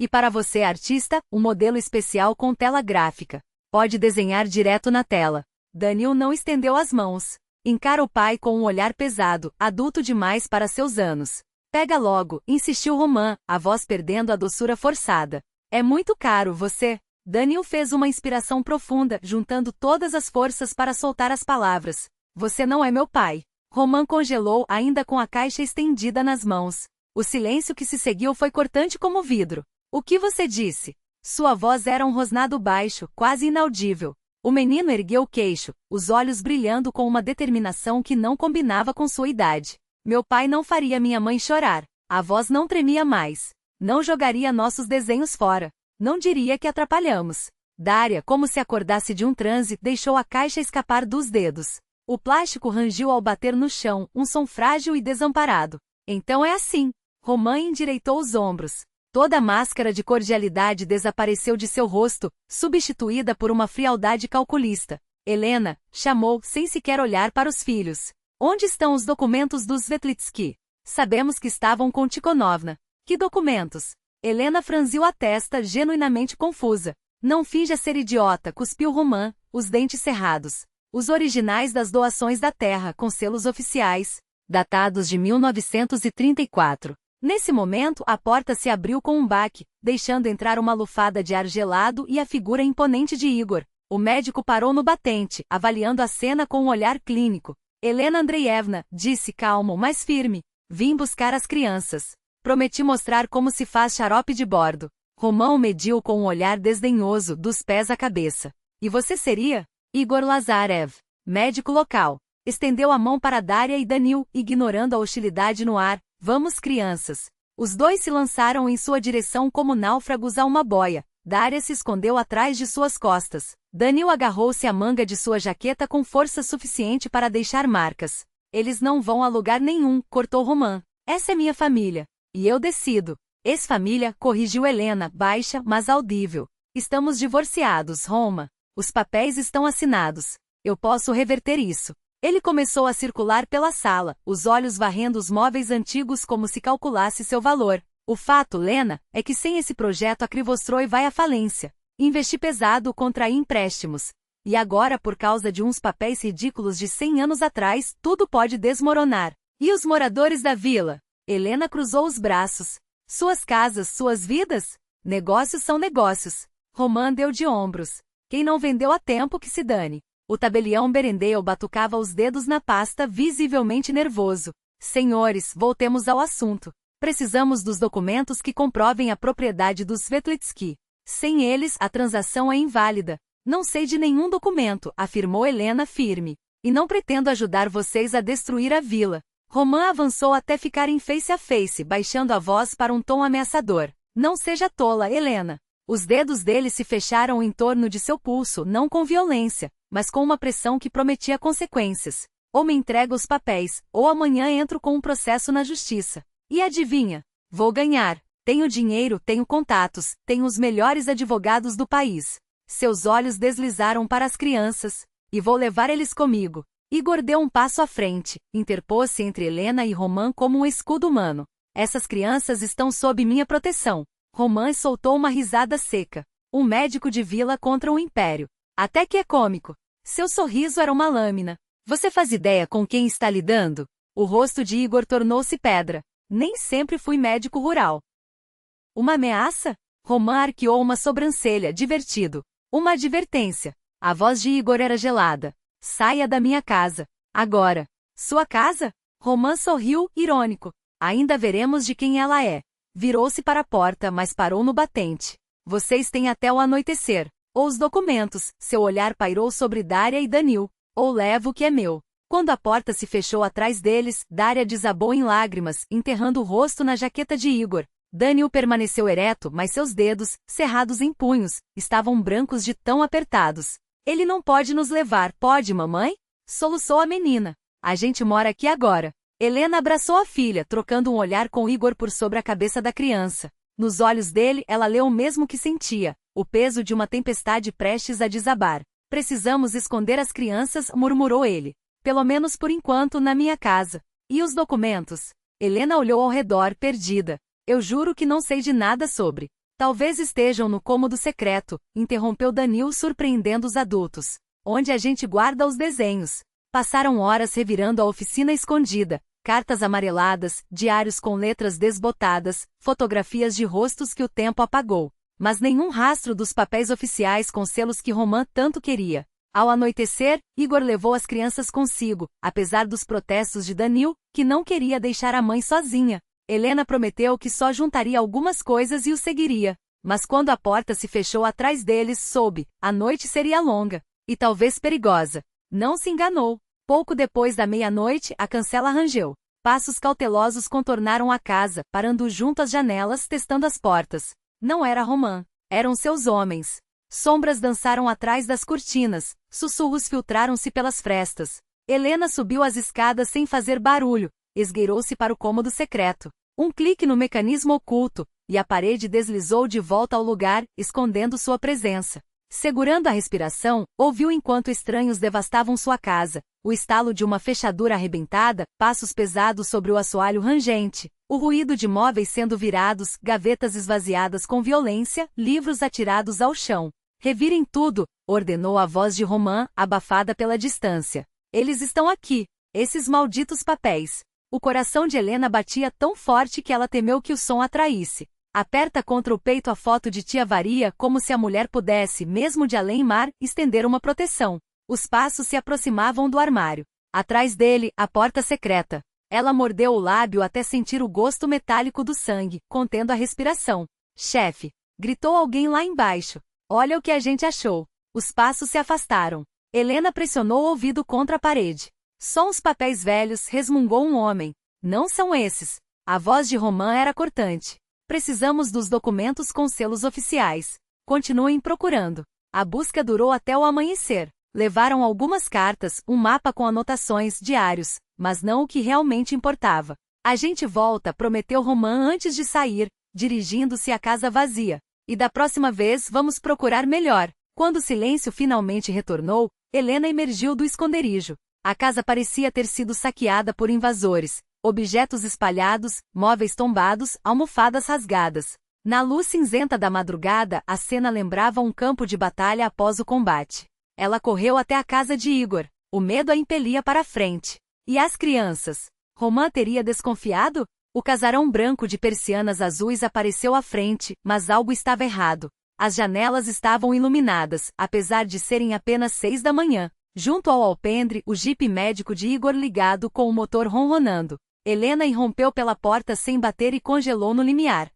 E para você, artista, um modelo especial com tela gráfica. Pode desenhar direto na tela. Daniel não estendeu as mãos. Encara o pai com um olhar pesado, adulto demais para seus anos. Pega logo, insistiu Roman, a voz perdendo a doçura forçada. É muito caro, você... Daniel fez uma inspiração profunda, juntando todas as forças para soltar as palavras. Você não é meu pai. Roman congelou, ainda com a caixa estendida nas mãos. O silêncio que se seguiu foi cortante como vidro. O que você disse? Sua voz era um rosnado baixo, quase inaudível. O menino ergueu o queixo, os olhos brilhando com uma determinação que não combinava com sua idade. Meu pai não faria minha mãe chorar. A voz não tremia mais. Não jogaria nossos desenhos fora. Não diria que atrapalhamos. Daria, como se acordasse de um transe, deixou a caixa escapar dos dedos. O plástico rangiu ao bater no chão, um som frágil e desamparado. Então é assim. Roman endireitou os ombros. Toda a máscara de cordialidade desapareceu de seu rosto, substituída por uma frialdade calculista. Helena, chamou, sem sequer olhar para os filhos. Onde estão os documentos dos Svetlitsky? Sabemos que estavam com Tikhonovna. Que documentos? Helena franziu a testa, genuinamente confusa. Não finja ser idiota, cuspiu Roman, os dentes cerrados. Os originais das doações da terra, com selos oficiais, datados de 1934. Nesse momento, a porta se abriu com um baque, deixando entrar uma lufada de ar gelado e a figura imponente de Igor. O médico parou no batente, avaliando a cena com um olhar clínico. Helena Andreevna, disse calmo, mas firme. Vim buscar as crianças. Prometi mostrar como se faz xarope de bordo. Roman o mediu com um olhar desdenhoso, dos pés à cabeça. E você seria? Igor Lazarev, médico local. Estendeu a mão para Daria e Danil, ignorando a hostilidade no ar. Vamos, crianças. Os dois se lançaram em sua direção como náufragos a uma boia. Daria se escondeu atrás de suas costas. Danil agarrou-se à manga de sua jaqueta com força suficiente para deixar marcas. Eles não vão a lugar nenhum, cortou Roman. Essa é minha família. E eu decido. Ex-família, corrigiu Helena, baixa, mas audível. Estamos divorciados, Roma. Os papéis estão assinados. Eu posso reverter isso. Ele começou a circular pela sala, os olhos varrendo os móveis antigos como se calculasse seu valor. O fato, Lena, é que sem esse projeto a Krivostroy vai à falência. Investi pesado, contraí empréstimos. E agora, por causa de uns papéis ridículos de 100 anos atrás, tudo pode desmoronar. E os moradores da vila? Helena cruzou os braços. Suas casas, suas vidas? Negócios são negócios. Romã deu de ombros. Quem não vendeu a tempo que se dane. O tabelião Berendale batucava os dedos na pasta, visivelmente nervoso. Senhores, voltemos ao assunto. Precisamos dos documentos que comprovem a propriedade dos Svetlitsky. Sem eles, a transação é inválida. Não sei de nenhum documento, afirmou Helena firme. E não pretendo ajudar vocês a destruir a vila. Romã avançou até ficarem face a face, baixando a voz para um tom ameaçador. Não seja tola, Helena. Os dedos dele se fecharam em torno de seu pulso, não com violência, mas com uma pressão que prometia consequências. Ou me entrega os papéis, ou amanhã entro com um processo na justiça. E adivinha? Vou ganhar. Tenho dinheiro, tenho contatos, tenho os melhores advogados do país. Seus olhos deslizaram para as crianças. E vou levar eles comigo. Igor deu um passo à frente, interpôs-se entre Helena e Romã como um escudo humano. Essas crianças estão sob minha proteção. Romã soltou uma risada seca. Um médico de vila contra um império. Até que é cômico. Seu sorriso era uma lâmina. Você faz ideia com quem está lidando? O rosto de Igor tornou-se pedra. Nem sempre fui médico rural. Uma ameaça? Romã arqueou uma sobrancelha, divertido. Uma advertência. A voz de Igor era gelada. Saia da minha casa. Agora. Sua casa? Romã sorriu, irônico. Ainda veremos de quem ela é. Virou-se para a porta, mas parou no batente. Vocês têm até o anoitecer. Ou os documentos. Seu olhar pairou sobre Daria e Danil. Ou levo o que é meu. Quando a porta se fechou atrás deles, Daria desabou em lágrimas, enterrando o rosto na jaqueta de Igor. Danil permaneceu ereto, mas seus dedos, cerrados em punhos, estavam brancos de tão apertados. Ele não pode nos levar, pode, mamãe? Soluçou a menina. A gente mora aqui agora. Helena abraçou a filha, trocando um olhar com Igor por sobre a cabeça da criança. Nos olhos dele, ela leu o mesmo que sentia, o peso de uma tempestade prestes a desabar. Precisamos esconder as crianças, murmurou ele. Pelo menos por enquanto, na minha casa. E os documentos? Helena olhou ao redor, perdida. Eu juro que não sei de nada sobre. Talvez estejam no cômodo secreto, interrompeu Danil, surpreendendo os adultos. Onde a gente guarda os desenhos. Passaram horas revirando a oficina escondida. Cartas amareladas, diários com letras desbotadas, fotografias de rostos que o tempo apagou. Mas nenhum rastro dos papéis oficiais com selos que Romã tanto queria. Ao anoitecer, Igor levou as crianças consigo, apesar dos protestos de Danil, que não queria deixar a mãe sozinha. Helena prometeu que só juntaria algumas coisas e o seguiria. Mas quando a porta se fechou atrás deles, soube, a noite seria longa. E talvez perigosa. Não se enganou. Pouco depois da meia-noite, a cancela rangeu. Passos cautelosos contornaram a casa, parando junto às janelas, testando as portas. Não era Romã. Eram seus homens. Sombras dançaram atrás das cortinas, sussurros filtraram-se pelas frestas. Helena subiu as escadas sem fazer barulho, esgueirou-se para o cômodo secreto. Um clique no mecanismo oculto, e a parede deslizou de volta ao lugar, escondendo sua presença. Segurando a respiração, ouviu enquanto estranhos devastavam sua casa, o estalo de uma fechadura arrebentada, passos pesados sobre o assoalho rangente, o ruído de móveis sendo virados, gavetas esvaziadas com violência, livros atirados ao chão. Revirem tudo, ordenou a voz de Romã, abafada pela distância. Eles estão aqui, esses malditos papéis. O coração de Helena batia tão forte que ela temeu que o som atraísse. Aperta contra o peito a foto de tia Varia como se a mulher pudesse, mesmo de além-mar, estender uma proteção. Os passos se aproximavam do armário. Atrás dele, a porta secreta. Ela mordeu o lábio até sentir o gosto metálico do sangue, contendo a respiração. Chefe! Gritou alguém lá embaixo. Olha o que a gente achou. Os passos se afastaram. Helena pressionou o ouvido contra a parede. Só uns papéis velhos, resmungou um homem. Não são esses. A voz de Romã era cortante. Precisamos dos documentos com selos oficiais. Continuem procurando. A busca durou até o amanhecer. Levaram algumas cartas, um mapa com anotações, diários, mas não o que realmente importava. A gente volta, prometeu Romã antes de sair, dirigindo-se à casa vazia. E da próxima vez vamos procurar melhor. Quando o silêncio finalmente retornou, Helena emergiu do esconderijo. A casa parecia ter sido saqueada por invasores. Objetos espalhados, móveis tombados, almofadas rasgadas. Na luz cinzenta da madrugada, a cena lembrava um campo de batalha após o combate. Ela correu até a casa de Igor. O medo a impelia para a frente. E as crianças? Romã teria desconfiado? O casarão branco de persianas azuis apareceu à frente, mas algo estava errado. As janelas estavam iluminadas, apesar de serem apenas 6 da manhã. Junto ao alpendre, o jipe médico de Igor ligado com o motor ronronando. Helena irrompeu pela porta sem bater e congelou no limiar.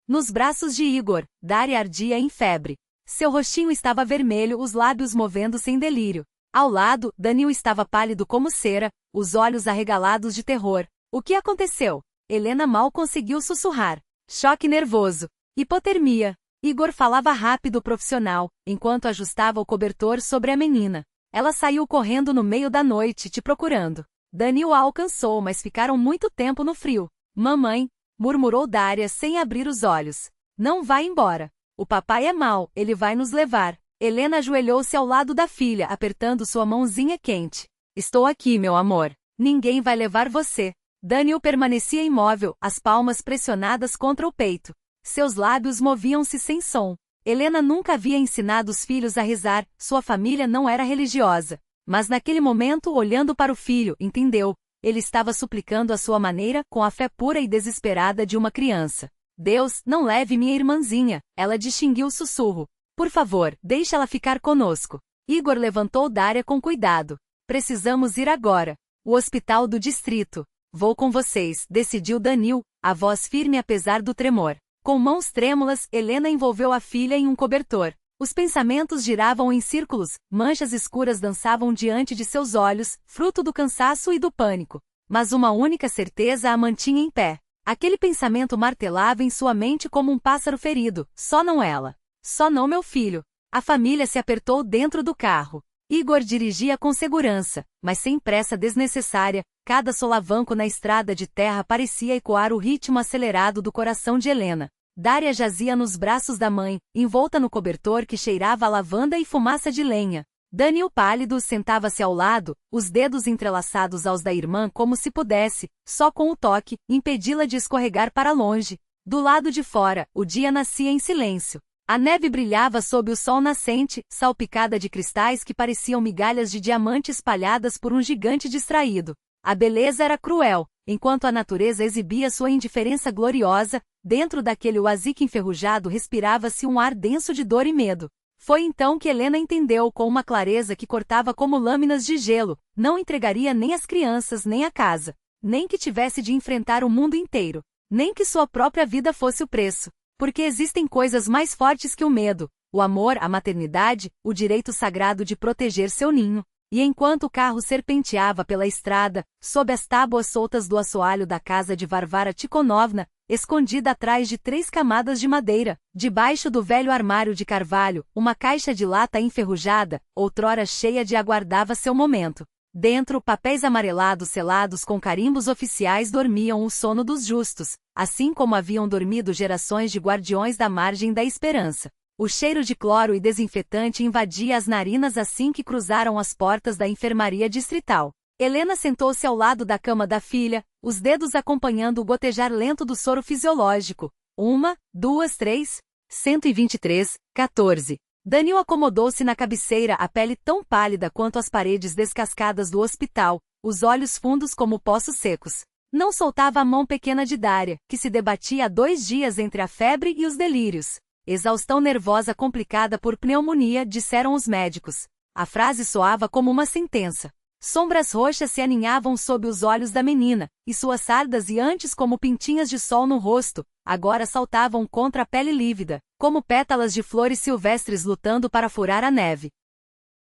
Nos braços de Igor, Daria ardia em febre. Seu rostinho estava vermelho, os lábios movendo-se em delírio. Ao lado, Danil estava pálido como cera, os olhos arregalados de terror. O que aconteceu? Helena mal conseguiu sussurrar. Choque nervoso. Hipotermia. Igor falava rápido profissional, enquanto ajustava o cobertor sobre a menina. Ela saiu correndo no meio da noite te procurando. Danil a alcançou, mas ficaram muito tempo no frio. Mamãe, murmurou Daria sem abrir os olhos. Não vá embora. O papai é mau, ele vai nos levar. Helena ajoelhou-se ao lado da filha, apertando sua mãozinha quente. Estou aqui, meu amor. Ninguém vai levar você. Danil permanecia imóvel, as palmas pressionadas contra o peito. Seus lábios moviam-se sem som. Helena nunca havia ensinado os filhos a rezar, sua família não era religiosa. Mas naquele momento, olhando para o filho, entendeu. Ele estava suplicando à sua maneira, com a fé pura e desesperada de uma criança. Deus, não leve minha irmãzinha. Ela distinguiu o sussurro. Por favor, deixe ela ficar conosco. Igor levantou Daria com cuidado. Precisamos ir agora. O hospital do distrito. Vou com vocês, decidiu Danil, a voz firme apesar do tremor. Com mãos trêmulas, Helena envolveu a filha em um cobertor. Os pensamentos giravam em círculos, manchas escuras dançavam diante de seus olhos, fruto do cansaço e do pânico. Mas uma única certeza a mantinha em pé. Aquele pensamento martelava em sua mente como um pássaro ferido. Só não ela. Só não meu filho. A família se apertou dentro do carro. Igor dirigia com segurança, mas sem pressa desnecessária. Cada solavanco na estrada de terra parecia ecoar o ritmo acelerado do coração de Helena. Daria jazia nos braços da mãe, envolta no cobertor que cheirava a lavanda e fumaça de lenha. Danil pálido sentava-se ao lado, os dedos entrelaçados aos da irmã como se pudesse, só com o toque, impedi-la de escorregar para longe. Do lado de fora, o dia nascia em silêncio. A neve brilhava sob o sol nascente, salpicada de cristais que pareciam migalhas de diamante espalhadas por um gigante distraído. A beleza era cruel, enquanto a natureza exibia sua indiferença gloriosa, dentro daquele oásis enferrujado respirava-se um ar denso de dor e medo. Foi então que Helena entendeu com uma clareza que cortava como lâminas de gelo, não entregaria nem as crianças nem a casa, nem que tivesse de enfrentar o mundo inteiro, nem que sua própria vida fosse o preço. Porque existem coisas mais fortes que o medo, o amor, a maternidade, o direito sagrado de proteger seu ninho. E enquanto o carro serpenteava pela estrada, sob as tábuas soltas do assoalho da casa de Varvara Tikhonovna, escondida atrás de 3 camadas de madeira, debaixo do velho armário de carvalho, uma caixa de lata enferrujada, outrora cheia de aguardava seu momento. Dentro, papéis amarelados selados com carimbos oficiais dormiam o sono dos justos, assim como haviam dormido gerações de guardiões da margem da esperança. O cheiro de cloro e desinfetante invadia as narinas assim que cruzaram as portas da enfermaria distrital. Helena sentou-se ao lado da cama da filha, os dedos acompanhando o gotejar lento do soro fisiológico. 1, 2, 3, 123, 14. Danil acomodou-se na cabeceira, a pele tão pálida quanto as paredes descascadas do hospital, os olhos fundos como poços secos. Não soltava a mão pequena de Daria, que se debatia há 2 dias entre a febre e os delírios. Exaustão nervosa complicada por pneumonia, disseram os médicos. A frase soava como uma sentença. Sombras roxas se aninhavam sob os olhos da menina, e suas sardas e antes como pintinhas de sol no rosto, agora saltavam contra a pele lívida, como pétalas de flores silvestres lutando para furar a neve.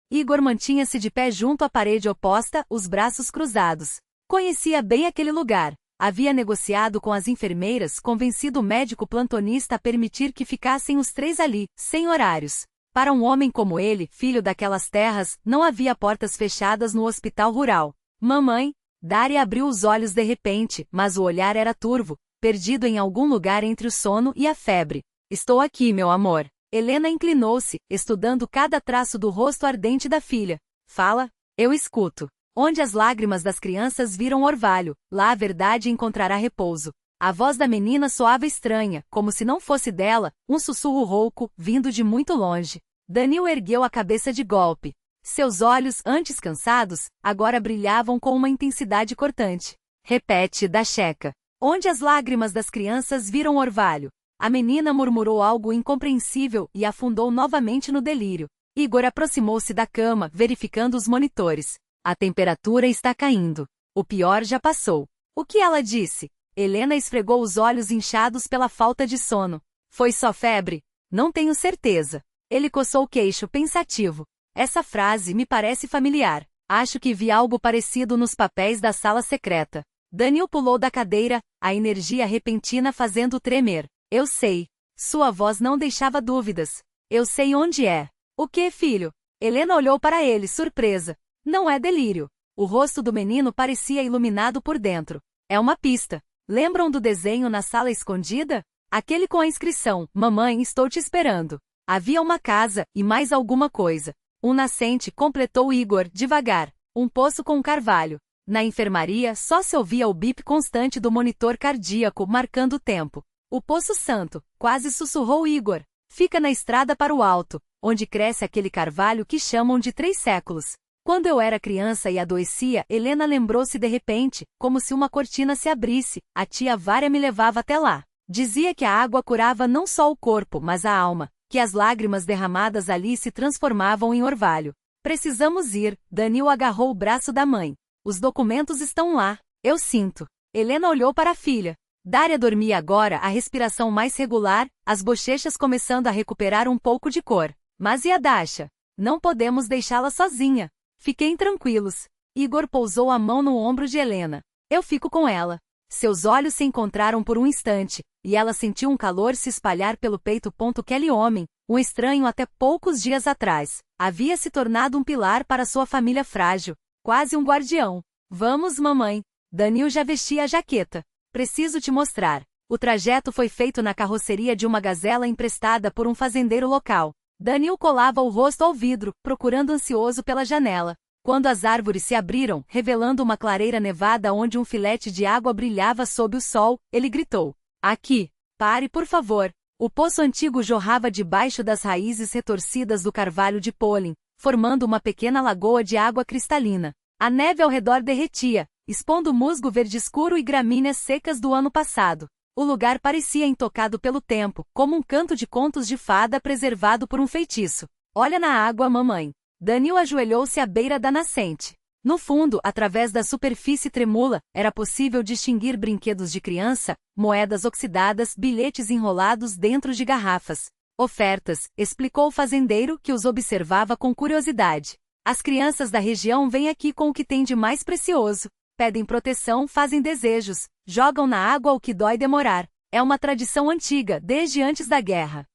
Igor mantinha-se de pé junto à parede oposta, os braços cruzados. Conhecia bem aquele lugar. Havia negociado com as enfermeiras, convencido o médico plantonista a permitir que ficassem os 3 ali, sem horários. Para um homem como ele, filho daquelas terras, não havia portas fechadas no hospital rural. Mamãe? Daria abriu os olhos de repente, mas o olhar era turvo, perdido em algum lugar entre o sono e a febre. Estou aqui, meu amor. Helena inclinou-se, estudando cada traço do rosto ardente da filha. Fala, eu escuto. Onde as lágrimas das crianças viram orvalho, lá a verdade encontrará repouso. A voz da menina soava estranha, como se não fosse dela, um sussurro rouco, vindo de muito longe. Danil ergueu a cabeça de golpe. Seus olhos, antes cansados, agora brilhavam com uma intensidade cortante. Repete, da checa. Onde as lágrimas das crianças viram orvalho. A menina murmurou algo incompreensível e afundou novamente no delírio. Igor aproximou-se da cama, verificando os monitores. A temperatura está caindo. O pior já passou. O que ela disse? Helena esfregou os olhos inchados pela falta de sono. Foi só febre? Não tenho certeza. Ele coçou o queixo, pensativo. Essa frase me parece familiar. Acho que vi algo parecido nos papéis da sala secreta. Danil pulou da cadeira, a energia repentina fazendo-o tremer. Eu sei. Sua voz não deixava dúvidas. Eu sei onde é. O que, filho? Helena olhou para ele, surpresa. Não é delírio. O rosto do menino parecia iluminado por dentro. É uma pista. Lembram do desenho na sala escondida? Aquele com a inscrição, Mamãe, estou te esperando. Havia uma casa, e mais alguma coisa. Um nascente, completou Igor, devagar. Um poço com carvalho. Na enfermaria, só se ouvia o bip constante do monitor cardíaco, marcando o tempo. O Poço Santo, quase sussurrou Igor. Fica na estrada para o alto, onde cresce aquele carvalho que chamam de 3 séculos. Quando eu era criança e adoecia, Helena lembrou-se de repente, como se uma cortina se abrisse, a tia Vária me levava até lá. Dizia que a água curava não só o corpo, mas a alma, que as lágrimas derramadas ali se transformavam em orvalho. Precisamos ir, Danil agarrou o braço da mãe. Os documentos estão lá, eu sinto. Helena olhou para a filha. Dária dormia agora, a respiração mais regular, as bochechas começando a recuperar um pouco de cor. Mas e a Dasha? Não podemos deixá-la sozinha. Fiquem tranquilos. Igor pousou a mão no ombro de Helena. Eu fico com ela. Seus olhos se encontraram por um instante, e ela sentiu um calor se espalhar pelo peito. Aquele homem, um estranho até poucos dias atrás, havia se tornado um pilar para sua família frágil, quase um guardião. Vamos, mamãe. Danil já vestia a jaqueta. Preciso te mostrar. O trajeto foi feito na carroceria de uma gazela emprestada por um fazendeiro local. Danil colava o rosto ao vidro, procurando ansioso pela janela. Quando as árvores se abriram, revelando uma clareira nevada onde um filete de água brilhava sob o sol, ele gritou. Aqui. Pare, por favor. O poço antigo jorrava debaixo das raízes retorcidas do carvalho de pólen, formando uma pequena lagoa de água cristalina. A neve ao redor derretia, expondo musgo verde escuro e gramíneas secas do ano passado. O lugar parecia intocado pelo tempo, como um canto de contos de fada preservado por um feitiço. Olha na água, mamãe. Danil ajoelhou-se à beira da nascente. No fundo, através da superfície tremula, era possível distinguir brinquedos de criança, moedas oxidadas, bilhetes enrolados dentro de garrafas. Ofertas, explicou o fazendeiro, que os observava com curiosidade. As crianças da região vêm aqui com o que têm de mais precioso. Pedem proteção, fazem desejos, jogam na água o que dói demorar. É uma tradição antiga, desde antes da guerra.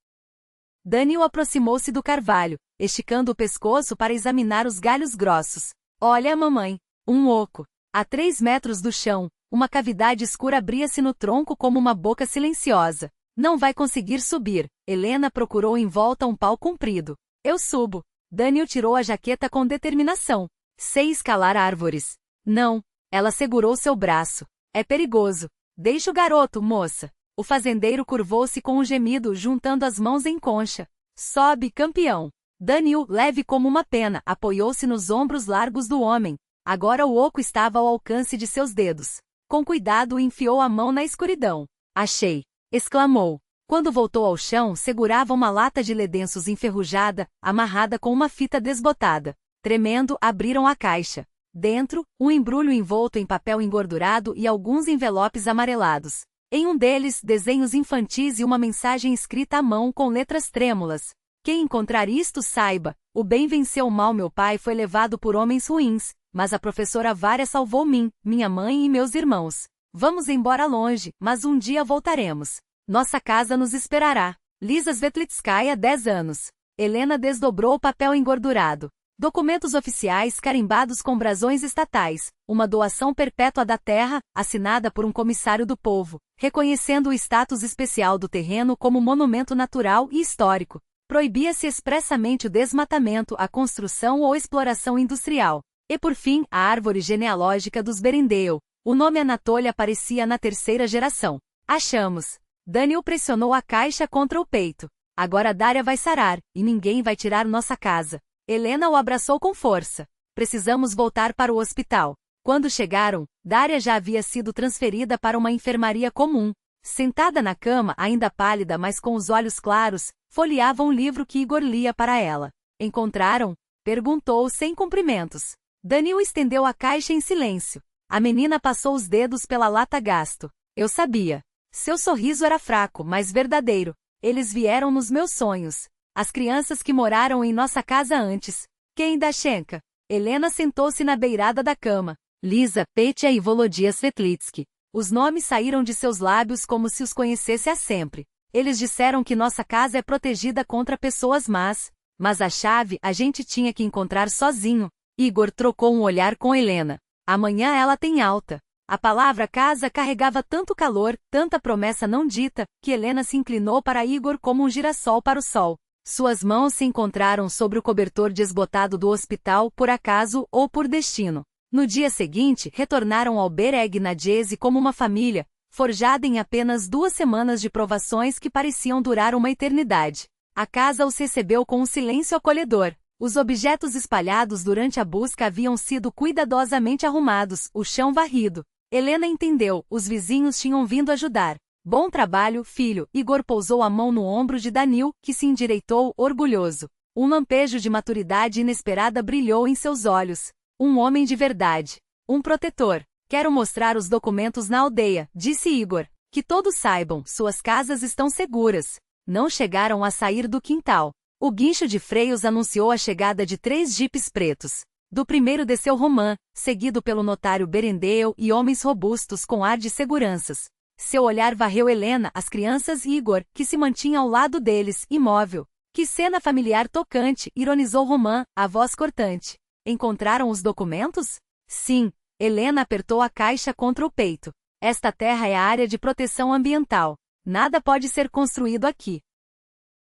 Danil aproximou-se do carvalho, esticando o pescoço para examinar os galhos grossos. Olha, mamãe. Um oco. A 3 metros do chão, uma cavidade escura abria-se no tronco como uma boca silenciosa. Não vai conseguir subir. Helena procurou em volta um pau comprido. Eu subo. Danil tirou a jaqueta com determinação. Sei escalar árvores. Não. Ela segurou seu braço. É perigoso. Deixa o garoto, moça. O fazendeiro curvou-se com um gemido, juntando as mãos em concha. Sobe, campeão. Danil, leve como uma pena, apoiou-se nos ombros largos do homem. Agora o oco estava ao alcance de seus dedos. Com cuidado enfiou a mão na escuridão. Achei! Exclamou. Quando voltou ao chão, segurava uma lata de lenços enferrujada, amarrada com uma fita desbotada. Tremendo, abriram a caixa. Dentro, um embrulho envolto em papel engordurado e alguns envelopes amarelados. Em um deles, desenhos infantis e uma mensagem escrita à mão com letras trêmulas. Quem encontrar isto saiba, o bem venceu o mal. Meu pai foi levado por homens ruins, mas a professora Vária salvou mim, minha mãe e meus irmãos. Vamos embora longe, mas um dia voltaremos. Nossa casa nos esperará. Lisa Svetlitskaya, 10 anos. Helena desdobrou o papel engordurado. Documentos oficiais carimbados com brasões estatais, uma doação perpétua da terra, assinada por um comissário do povo, reconhecendo o status especial do terreno como monumento natural e histórico. Proibia-se expressamente o desmatamento, a construção ou exploração industrial. E por fim, a árvore genealógica dos Berendeu. O nome Anatoly aparecia na 3ª geração. Achamos. Danil pressionou a caixa contra o peito. Agora Daria vai sarar, e ninguém vai tirar nossa casa. Helena o abraçou com força. Precisamos voltar para o hospital. Quando chegaram, Daria já havia sido transferida para uma enfermaria comum. Sentada na cama, ainda pálida mas com os olhos claros, folheava um livro que Igor lia para ela. Encontraram? Perguntou sem cumprimentos. Danil estendeu a caixa em silêncio. A menina passou os dedos pela lata gasto. Eu sabia. Seu sorriso era fraco, mas verdadeiro. Eles vieram nos meus sonhos. As crianças que moraram em nossa casa antes. Quem Dashenka? Helena sentou-se na beirada da cama. Lisa, Petya e Volodya Svetlitsky. Os nomes saíram de seus lábios como se os conhecesse há sempre. Eles disseram que nossa casa é protegida contra pessoas más. Mas a chave a gente tinha que encontrar sozinho. Igor trocou um olhar com Helena. Amanhã ela tem alta. A palavra casa carregava tanto calor, tanta promessa não dita, que Helena se inclinou para Igor como um girassol para o sol. Suas mãos se encontraram sobre o cobertor desbotado do hospital por acaso ou por destino. No dia seguinte, retornaram ao Bereg Nadjese como uma família, forjada em apenas 2 semanas de provações que pareciam durar uma eternidade. A casa os recebeu com um silêncio acolhedor. Os objetos espalhados durante a busca haviam sido cuidadosamente arrumados, o chão varrido. Helena entendeu, os vizinhos tinham vindo ajudar. Bom trabalho, filho. Igor pousou a mão no ombro de Danil, que se endireitou, orgulhoso. Um lampejo de maturidade inesperada brilhou em seus olhos. Um homem de verdade. Um protetor. Quero mostrar os documentos na aldeia, disse Igor. Que todos saibam, suas casas estão seguras. Não chegaram a sair do quintal. O guincho de freios anunciou a chegada de 3 jipes pretos. Do primeiro desceu Roman, seguido pelo notário Berendeu e homens robustos com ar de seguranças. Seu olhar varreu Helena, as crianças e Igor, que se mantinha ao lado deles, imóvel. Que cena familiar tocante, ironizou Roman, a voz cortante. Encontraram os documentos? Sim. Helena apertou a caixa contra o peito. Esta terra é a área de proteção ambiental. Nada pode ser construído aqui.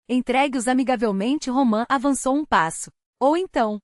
Entregue-os amigavelmente. Roman avançou um passo. Ou então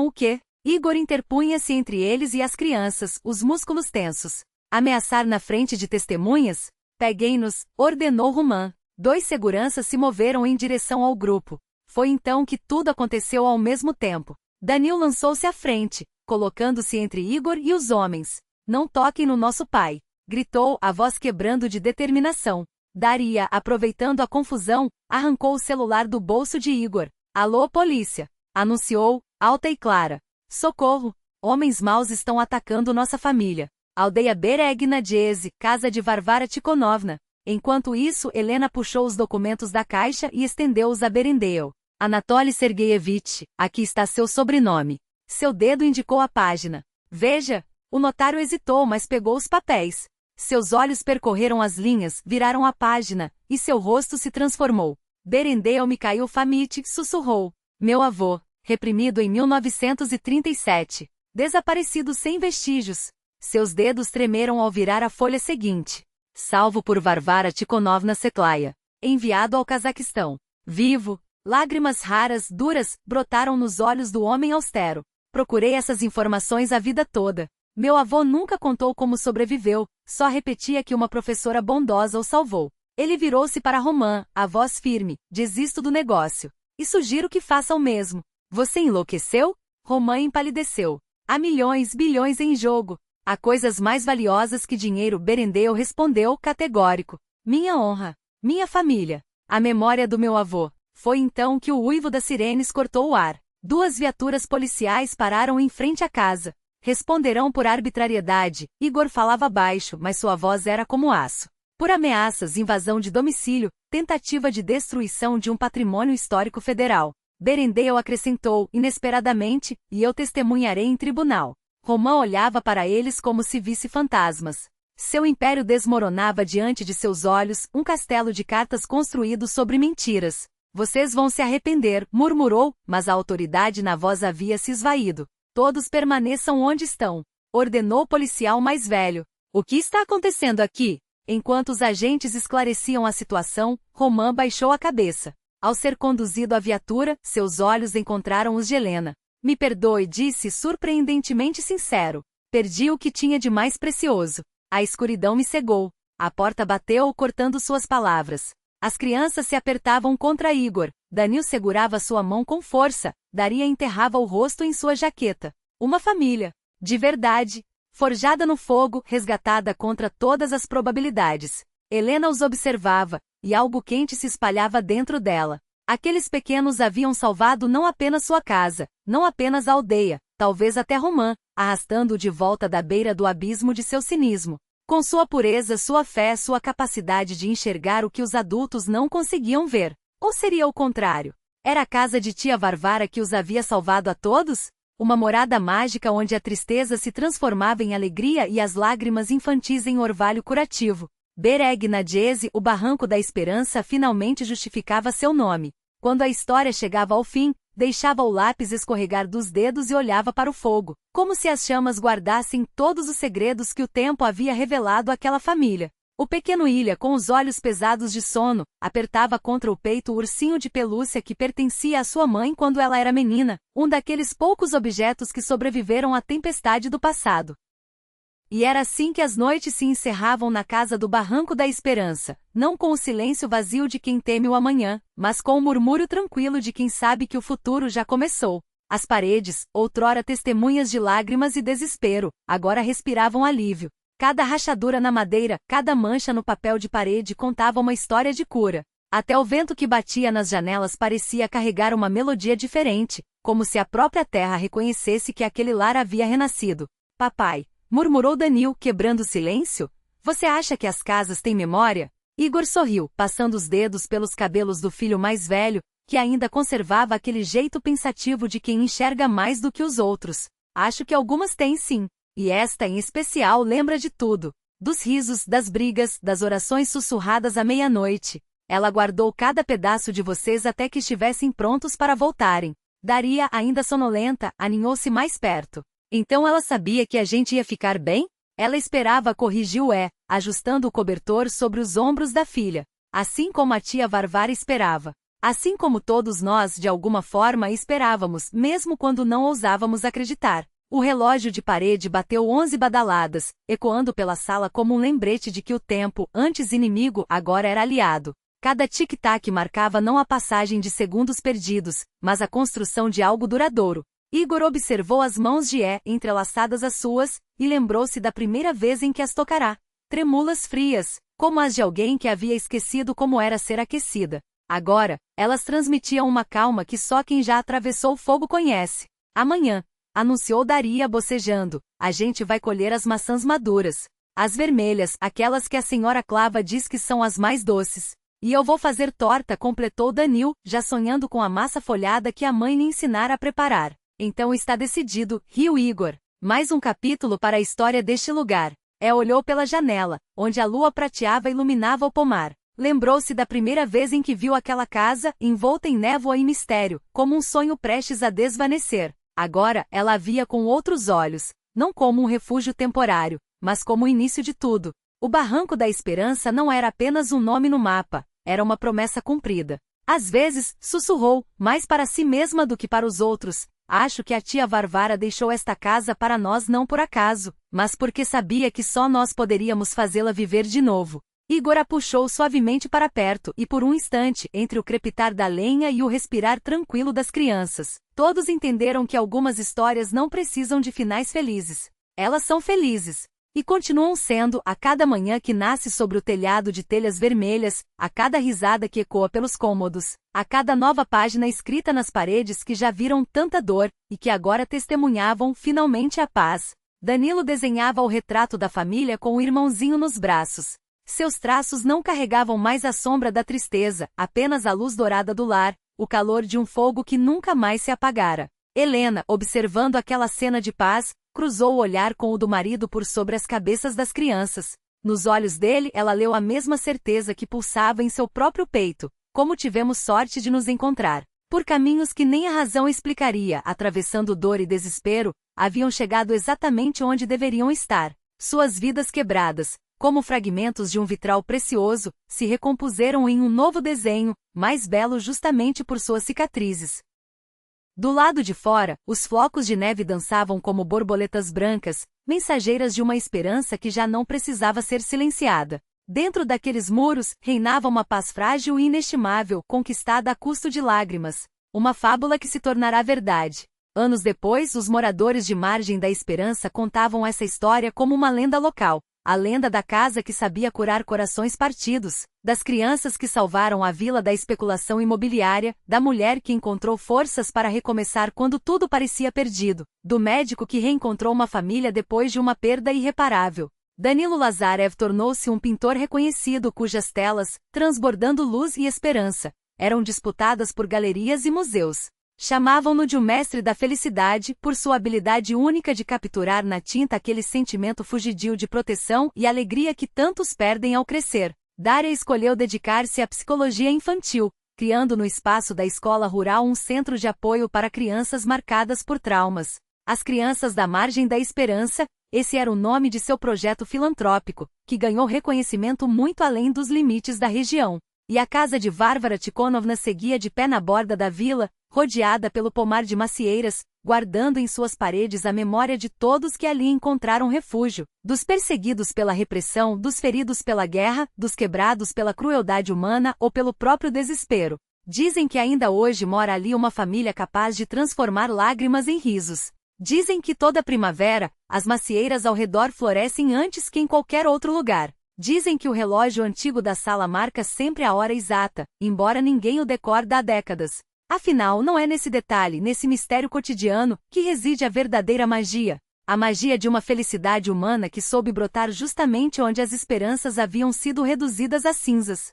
o quê? Igor interpunha-se entre eles e as crianças, os músculos tensos. Ameaçar na frente de testemunhas? Peguem-nos, ordenou Roman. 2 seguranças se moveram em direção ao grupo. Foi então que tudo aconteceu ao mesmo tempo. Danil lançou-se à frente, colocando-se entre Igor e os homens. Não toquem no nosso pai, gritou, a voz quebrando de determinação. Daria, aproveitando a confusão, arrancou o celular do bolso de Igor. Alô, polícia! Anunciou, alta e clara. Socorro! Homens maus estão atacando nossa família. Aldeia Bereg Nadjese, casa de Varvara Tikhonovna. Enquanto isso, Helena puxou os documentos da caixa e estendeu-os a Berendeu. Anatoly Sergeyevich, aqui está seu sobrenome. Seu dedo indicou a página. Veja, o notário hesitou, mas pegou os papéis. Seus olhos percorreram as linhas, viraram a página, e seu rosto se transformou. Berendeu Mikhail Famit sussurrou. Meu avô, reprimido em 1937. Desaparecido sem vestígios. Seus dedos tremeram ao virar a folha seguinte. Salvo por Varvara Tikhonovna Seklaia. Enviado ao Cazaquistão. Vivo. Lágrimas raras, duras, brotaram nos olhos do homem austero. Procurei essas informações a vida toda. Meu avô nunca contou como sobreviveu, só repetia que uma professora bondosa o salvou. Ele virou-se para Roman, a voz firme. Desisto do negócio. E sugiro que faça o mesmo. Você enlouqueceu? Roman empalideceu. Há milhões, bilhões em jogo. Há coisas mais valiosas que dinheiro. Berendeu respondeu, categórico. Minha honra. Minha família. A memória do meu avô. Foi então que o uivo das sirenes cortou o ar. 2 viaturas policiais pararam em frente à casa. Responderão por arbitrariedade. Igor falava baixo, mas sua voz era como aço. Por ameaças, invasão de domicílio, tentativa de destruição de um patrimônio histórico federal. Berendeu acrescentou, inesperadamente, e eu testemunharei em tribunal. Roman olhava para eles como se visse fantasmas. Seu império desmoronava diante de seus olhos, um castelo de cartas construído sobre mentiras. Vocês vão se arrepender, murmurou, mas a autoridade na voz havia se esvaído. Todos permaneçam onde estão, ordenou o policial mais velho. O que está acontecendo aqui? Enquanto os agentes esclareciam a situação, Roman baixou a cabeça. Ao ser conduzido à viatura, seus olhos encontraram os de Helena. Me perdoe, disse surpreendentemente sincero. Perdi o que tinha de mais precioso. A escuridão me cegou. A porta bateu, cortando suas palavras. As crianças se apertavam contra Igor. Danil segurava sua mão com força. Daria enterrava o rosto em sua jaqueta. Uma família. De verdade. Forjada no fogo, resgatada contra todas as probabilidades. Helena os observava, e algo quente se espalhava dentro dela. Aqueles pequenos haviam salvado não apenas sua casa, não apenas a aldeia, talvez até Romã, arrastando-o de volta da beira do abismo de seu cinismo. Com sua pureza, sua fé, sua capacidade de enxergar o que os adultos não conseguiam ver. Ou seria o contrário? Era a casa de tia Varvara que os havia salvado a todos? Uma morada mágica onde a tristeza se transformava em alegria e as lágrimas infantis em orvalho curativo. Bereg na Jeze, o Barranco da Esperança finalmente justificava seu nome. Quando a história chegava ao fim, deixava o lápis escorregar dos dedos e olhava para o fogo, como se as chamas guardassem todos os segredos que o tempo havia revelado àquela família. O pequeno Ilha, com os olhos pesados de sono, apertava contra o peito o ursinho de pelúcia que pertencia à sua mãe quando ela era menina, um daqueles poucos objetos que sobreviveram à tempestade do passado. E era assim que as noites se encerravam na casa do Barranco da Esperança, não com o silêncio vazio de quem teme o amanhã, mas com o murmúrio tranquilo de quem sabe que o futuro já começou. As paredes, outrora testemunhas de lágrimas e desespero, agora respiravam alívio. Cada rachadura na madeira, cada mancha no papel de parede contava uma história de cura. Até o vento que batia nas janelas parecia carregar uma melodia diferente, como se a própria terra reconhecesse que aquele lar havia renascido. Papai, murmurou Danil, quebrando o silêncio, você acha que as casas têm memória? Igor sorriu, passando os dedos pelos cabelos do filho mais velho, que ainda conservava aquele jeito pensativo de quem enxerga mais do que os outros. Acho que algumas têm sim. E esta em especial lembra de tudo. Dos risos, das brigas, das orações sussurradas à meia-noite. Ela guardou cada pedaço de vocês até que estivessem prontos para voltarem. Daria, ainda sonolenta, aninhou-se mais perto. Então ela sabia que a gente ia ficar bem? Ela esperava, corrigiu ajustando o cobertor sobre os ombros da filha. Assim como a tia Varvara esperava. Assim como todos nós, de alguma forma, esperávamos, mesmo quando não ousávamos acreditar. O relógio de parede bateu 11 badaladas, ecoando pela sala como um lembrete de que o tempo, antes inimigo, agora era aliado. Cada tic-tac marcava não a passagem de segundos perdidos, mas a construção de algo duradouro. Igor observou as mãos de entrelaçadas às suas, e lembrou-se da primeira vez em que as tocará. Tremúlas frias, como as de alguém que havia esquecido como era ser aquecida. Agora, elas transmitiam uma calma que só quem já atravessou o fogo conhece. Amanhã, anunciou Daria bocejando, a gente vai colher as maçãs maduras. As vermelhas, aquelas que a senhora Clava diz que são as mais doces. E eu vou fazer torta, completou Danil, já sonhando com a massa folhada que a mãe lhe ensinara a preparar. Então está decidido, riu Igor. Mais um capítulo para a história deste lugar. Olhou pela janela, onde a lua prateava e iluminava o pomar. Lembrou-se da primeira vez em que viu aquela casa, envolta em névoa e mistério, como um sonho prestes a desvanecer. Agora, ela a via com outros olhos, não como um refúgio temporário, mas como o início de tudo. O Barranco da Esperança não era apenas um nome no mapa, era uma promessa cumprida. Às vezes, sussurrou, mais para si mesma do que para os outros, acho que a tia Varvara deixou esta casa para nós não por acaso, mas porque sabia que só nós poderíamos fazê-la viver de novo. Igor a puxou suavemente para perto e por um instante, entre o crepitar da lenha e o respirar tranquilo das crianças, todos entenderam que algumas histórias não precisam de finais felizes. Elas são felizes. E continuam sendo, a cada manhã que nasce sobre o telhado de telhas vermelhas, a cada risada que ecoa pelos cômodos, a cada nova página escrita nas paredes que já viram tanta dor, e que agora testemunhavam finalmente a paz. Danilo desenhava o retrato da família com o irmãozinho nos braços. Seus traços não carregavam mais a sombra da tristeza, apenas a luz dourada do lar, o calor de um fogo que nunca mais se apagara. Helena, observando aquela cena de paz, cruzou o olhar com o do marido por sobre as cabeças das crianças. Nos olhos dele ela leu a mesma certeza que pulsava em seu próprio peito. Como tivemos sorte de nos encontrar. Por caminhos que nem a razão explicaria, atravessando dor e desespero, haviam chegado exatamente onde deveriam estar. Suas vidas quebradas, como fragmentos de um vitral precioso, se recompuseram em um novo desenho, mais belo justamente por suas cicatrizes. Do lado de fora, os flocos de neve dançavam como borboletas brancas, mensageiras de uma esperança que já não precisava ser silenciada. Dentro daqueles muros, reinava uma paz frágil e inestimável, conquistada a custo de lágrimas. Uma fábula que se tornará verdade. Anos depois, os moradores de Margem da Esperança contavam essa história como uma lenda local. A lenda da casa que sabia curar corações partidos, das crianças que salvaram a vila da especulação imobiliária, da mulher que encontrou forças para recomeçar quando tudo parecia perdido, do médico que reencontrou uma família depois de uma perda irreparável. Danilo Lazarev tornou-se um pintor reconhecido cujas telas, transbordando luz e esperança, eram disputadas por galerias e museus. Chamavam-no de o mestre da felicidade por sua habilidade única de capturar na tinta aquele sentimento fugidio de proteção e alegria que tantos perdem ao crescer. Dária escolheu dedicar-se à psicologia infantil, criando no espaço da escola rural um centro de apoio para crianças marcadas por traumas. As Crianças da Margem da Esperança, esse era o nome de seu projeto filantrópico, que ganhou reconhecimento muito além dos limites da região. E a casa de Varvara Tikhonovna seguia de pé na borda da vila, rodeada pelo pomar de macieiras, guardando em suas paredes a memória de todos que ali encontraram refúgio, dos perseguidos pela repressão, dos feridos pela guerra, dos quebrados pela crueldade humana ou pelo próprio desespero. Dizem que ainda hoje mora ali uma família capaz de transformar lágrimas em risos. Dizem que toda primavera, as macieiras ao redor florescem antes que em qualquer outro lugar. Dizem que o relógio antigo da sala marca sempre a hora exata, embora ninguém o decorda há décadas. Afinal, não é nesse detalhe, nesse mistério cotidiano, que reside a verdadeira magia. A magia de uma felicidade humana que soube brotar justamente onde as esperanças haviam sido reduzidas a cinzas.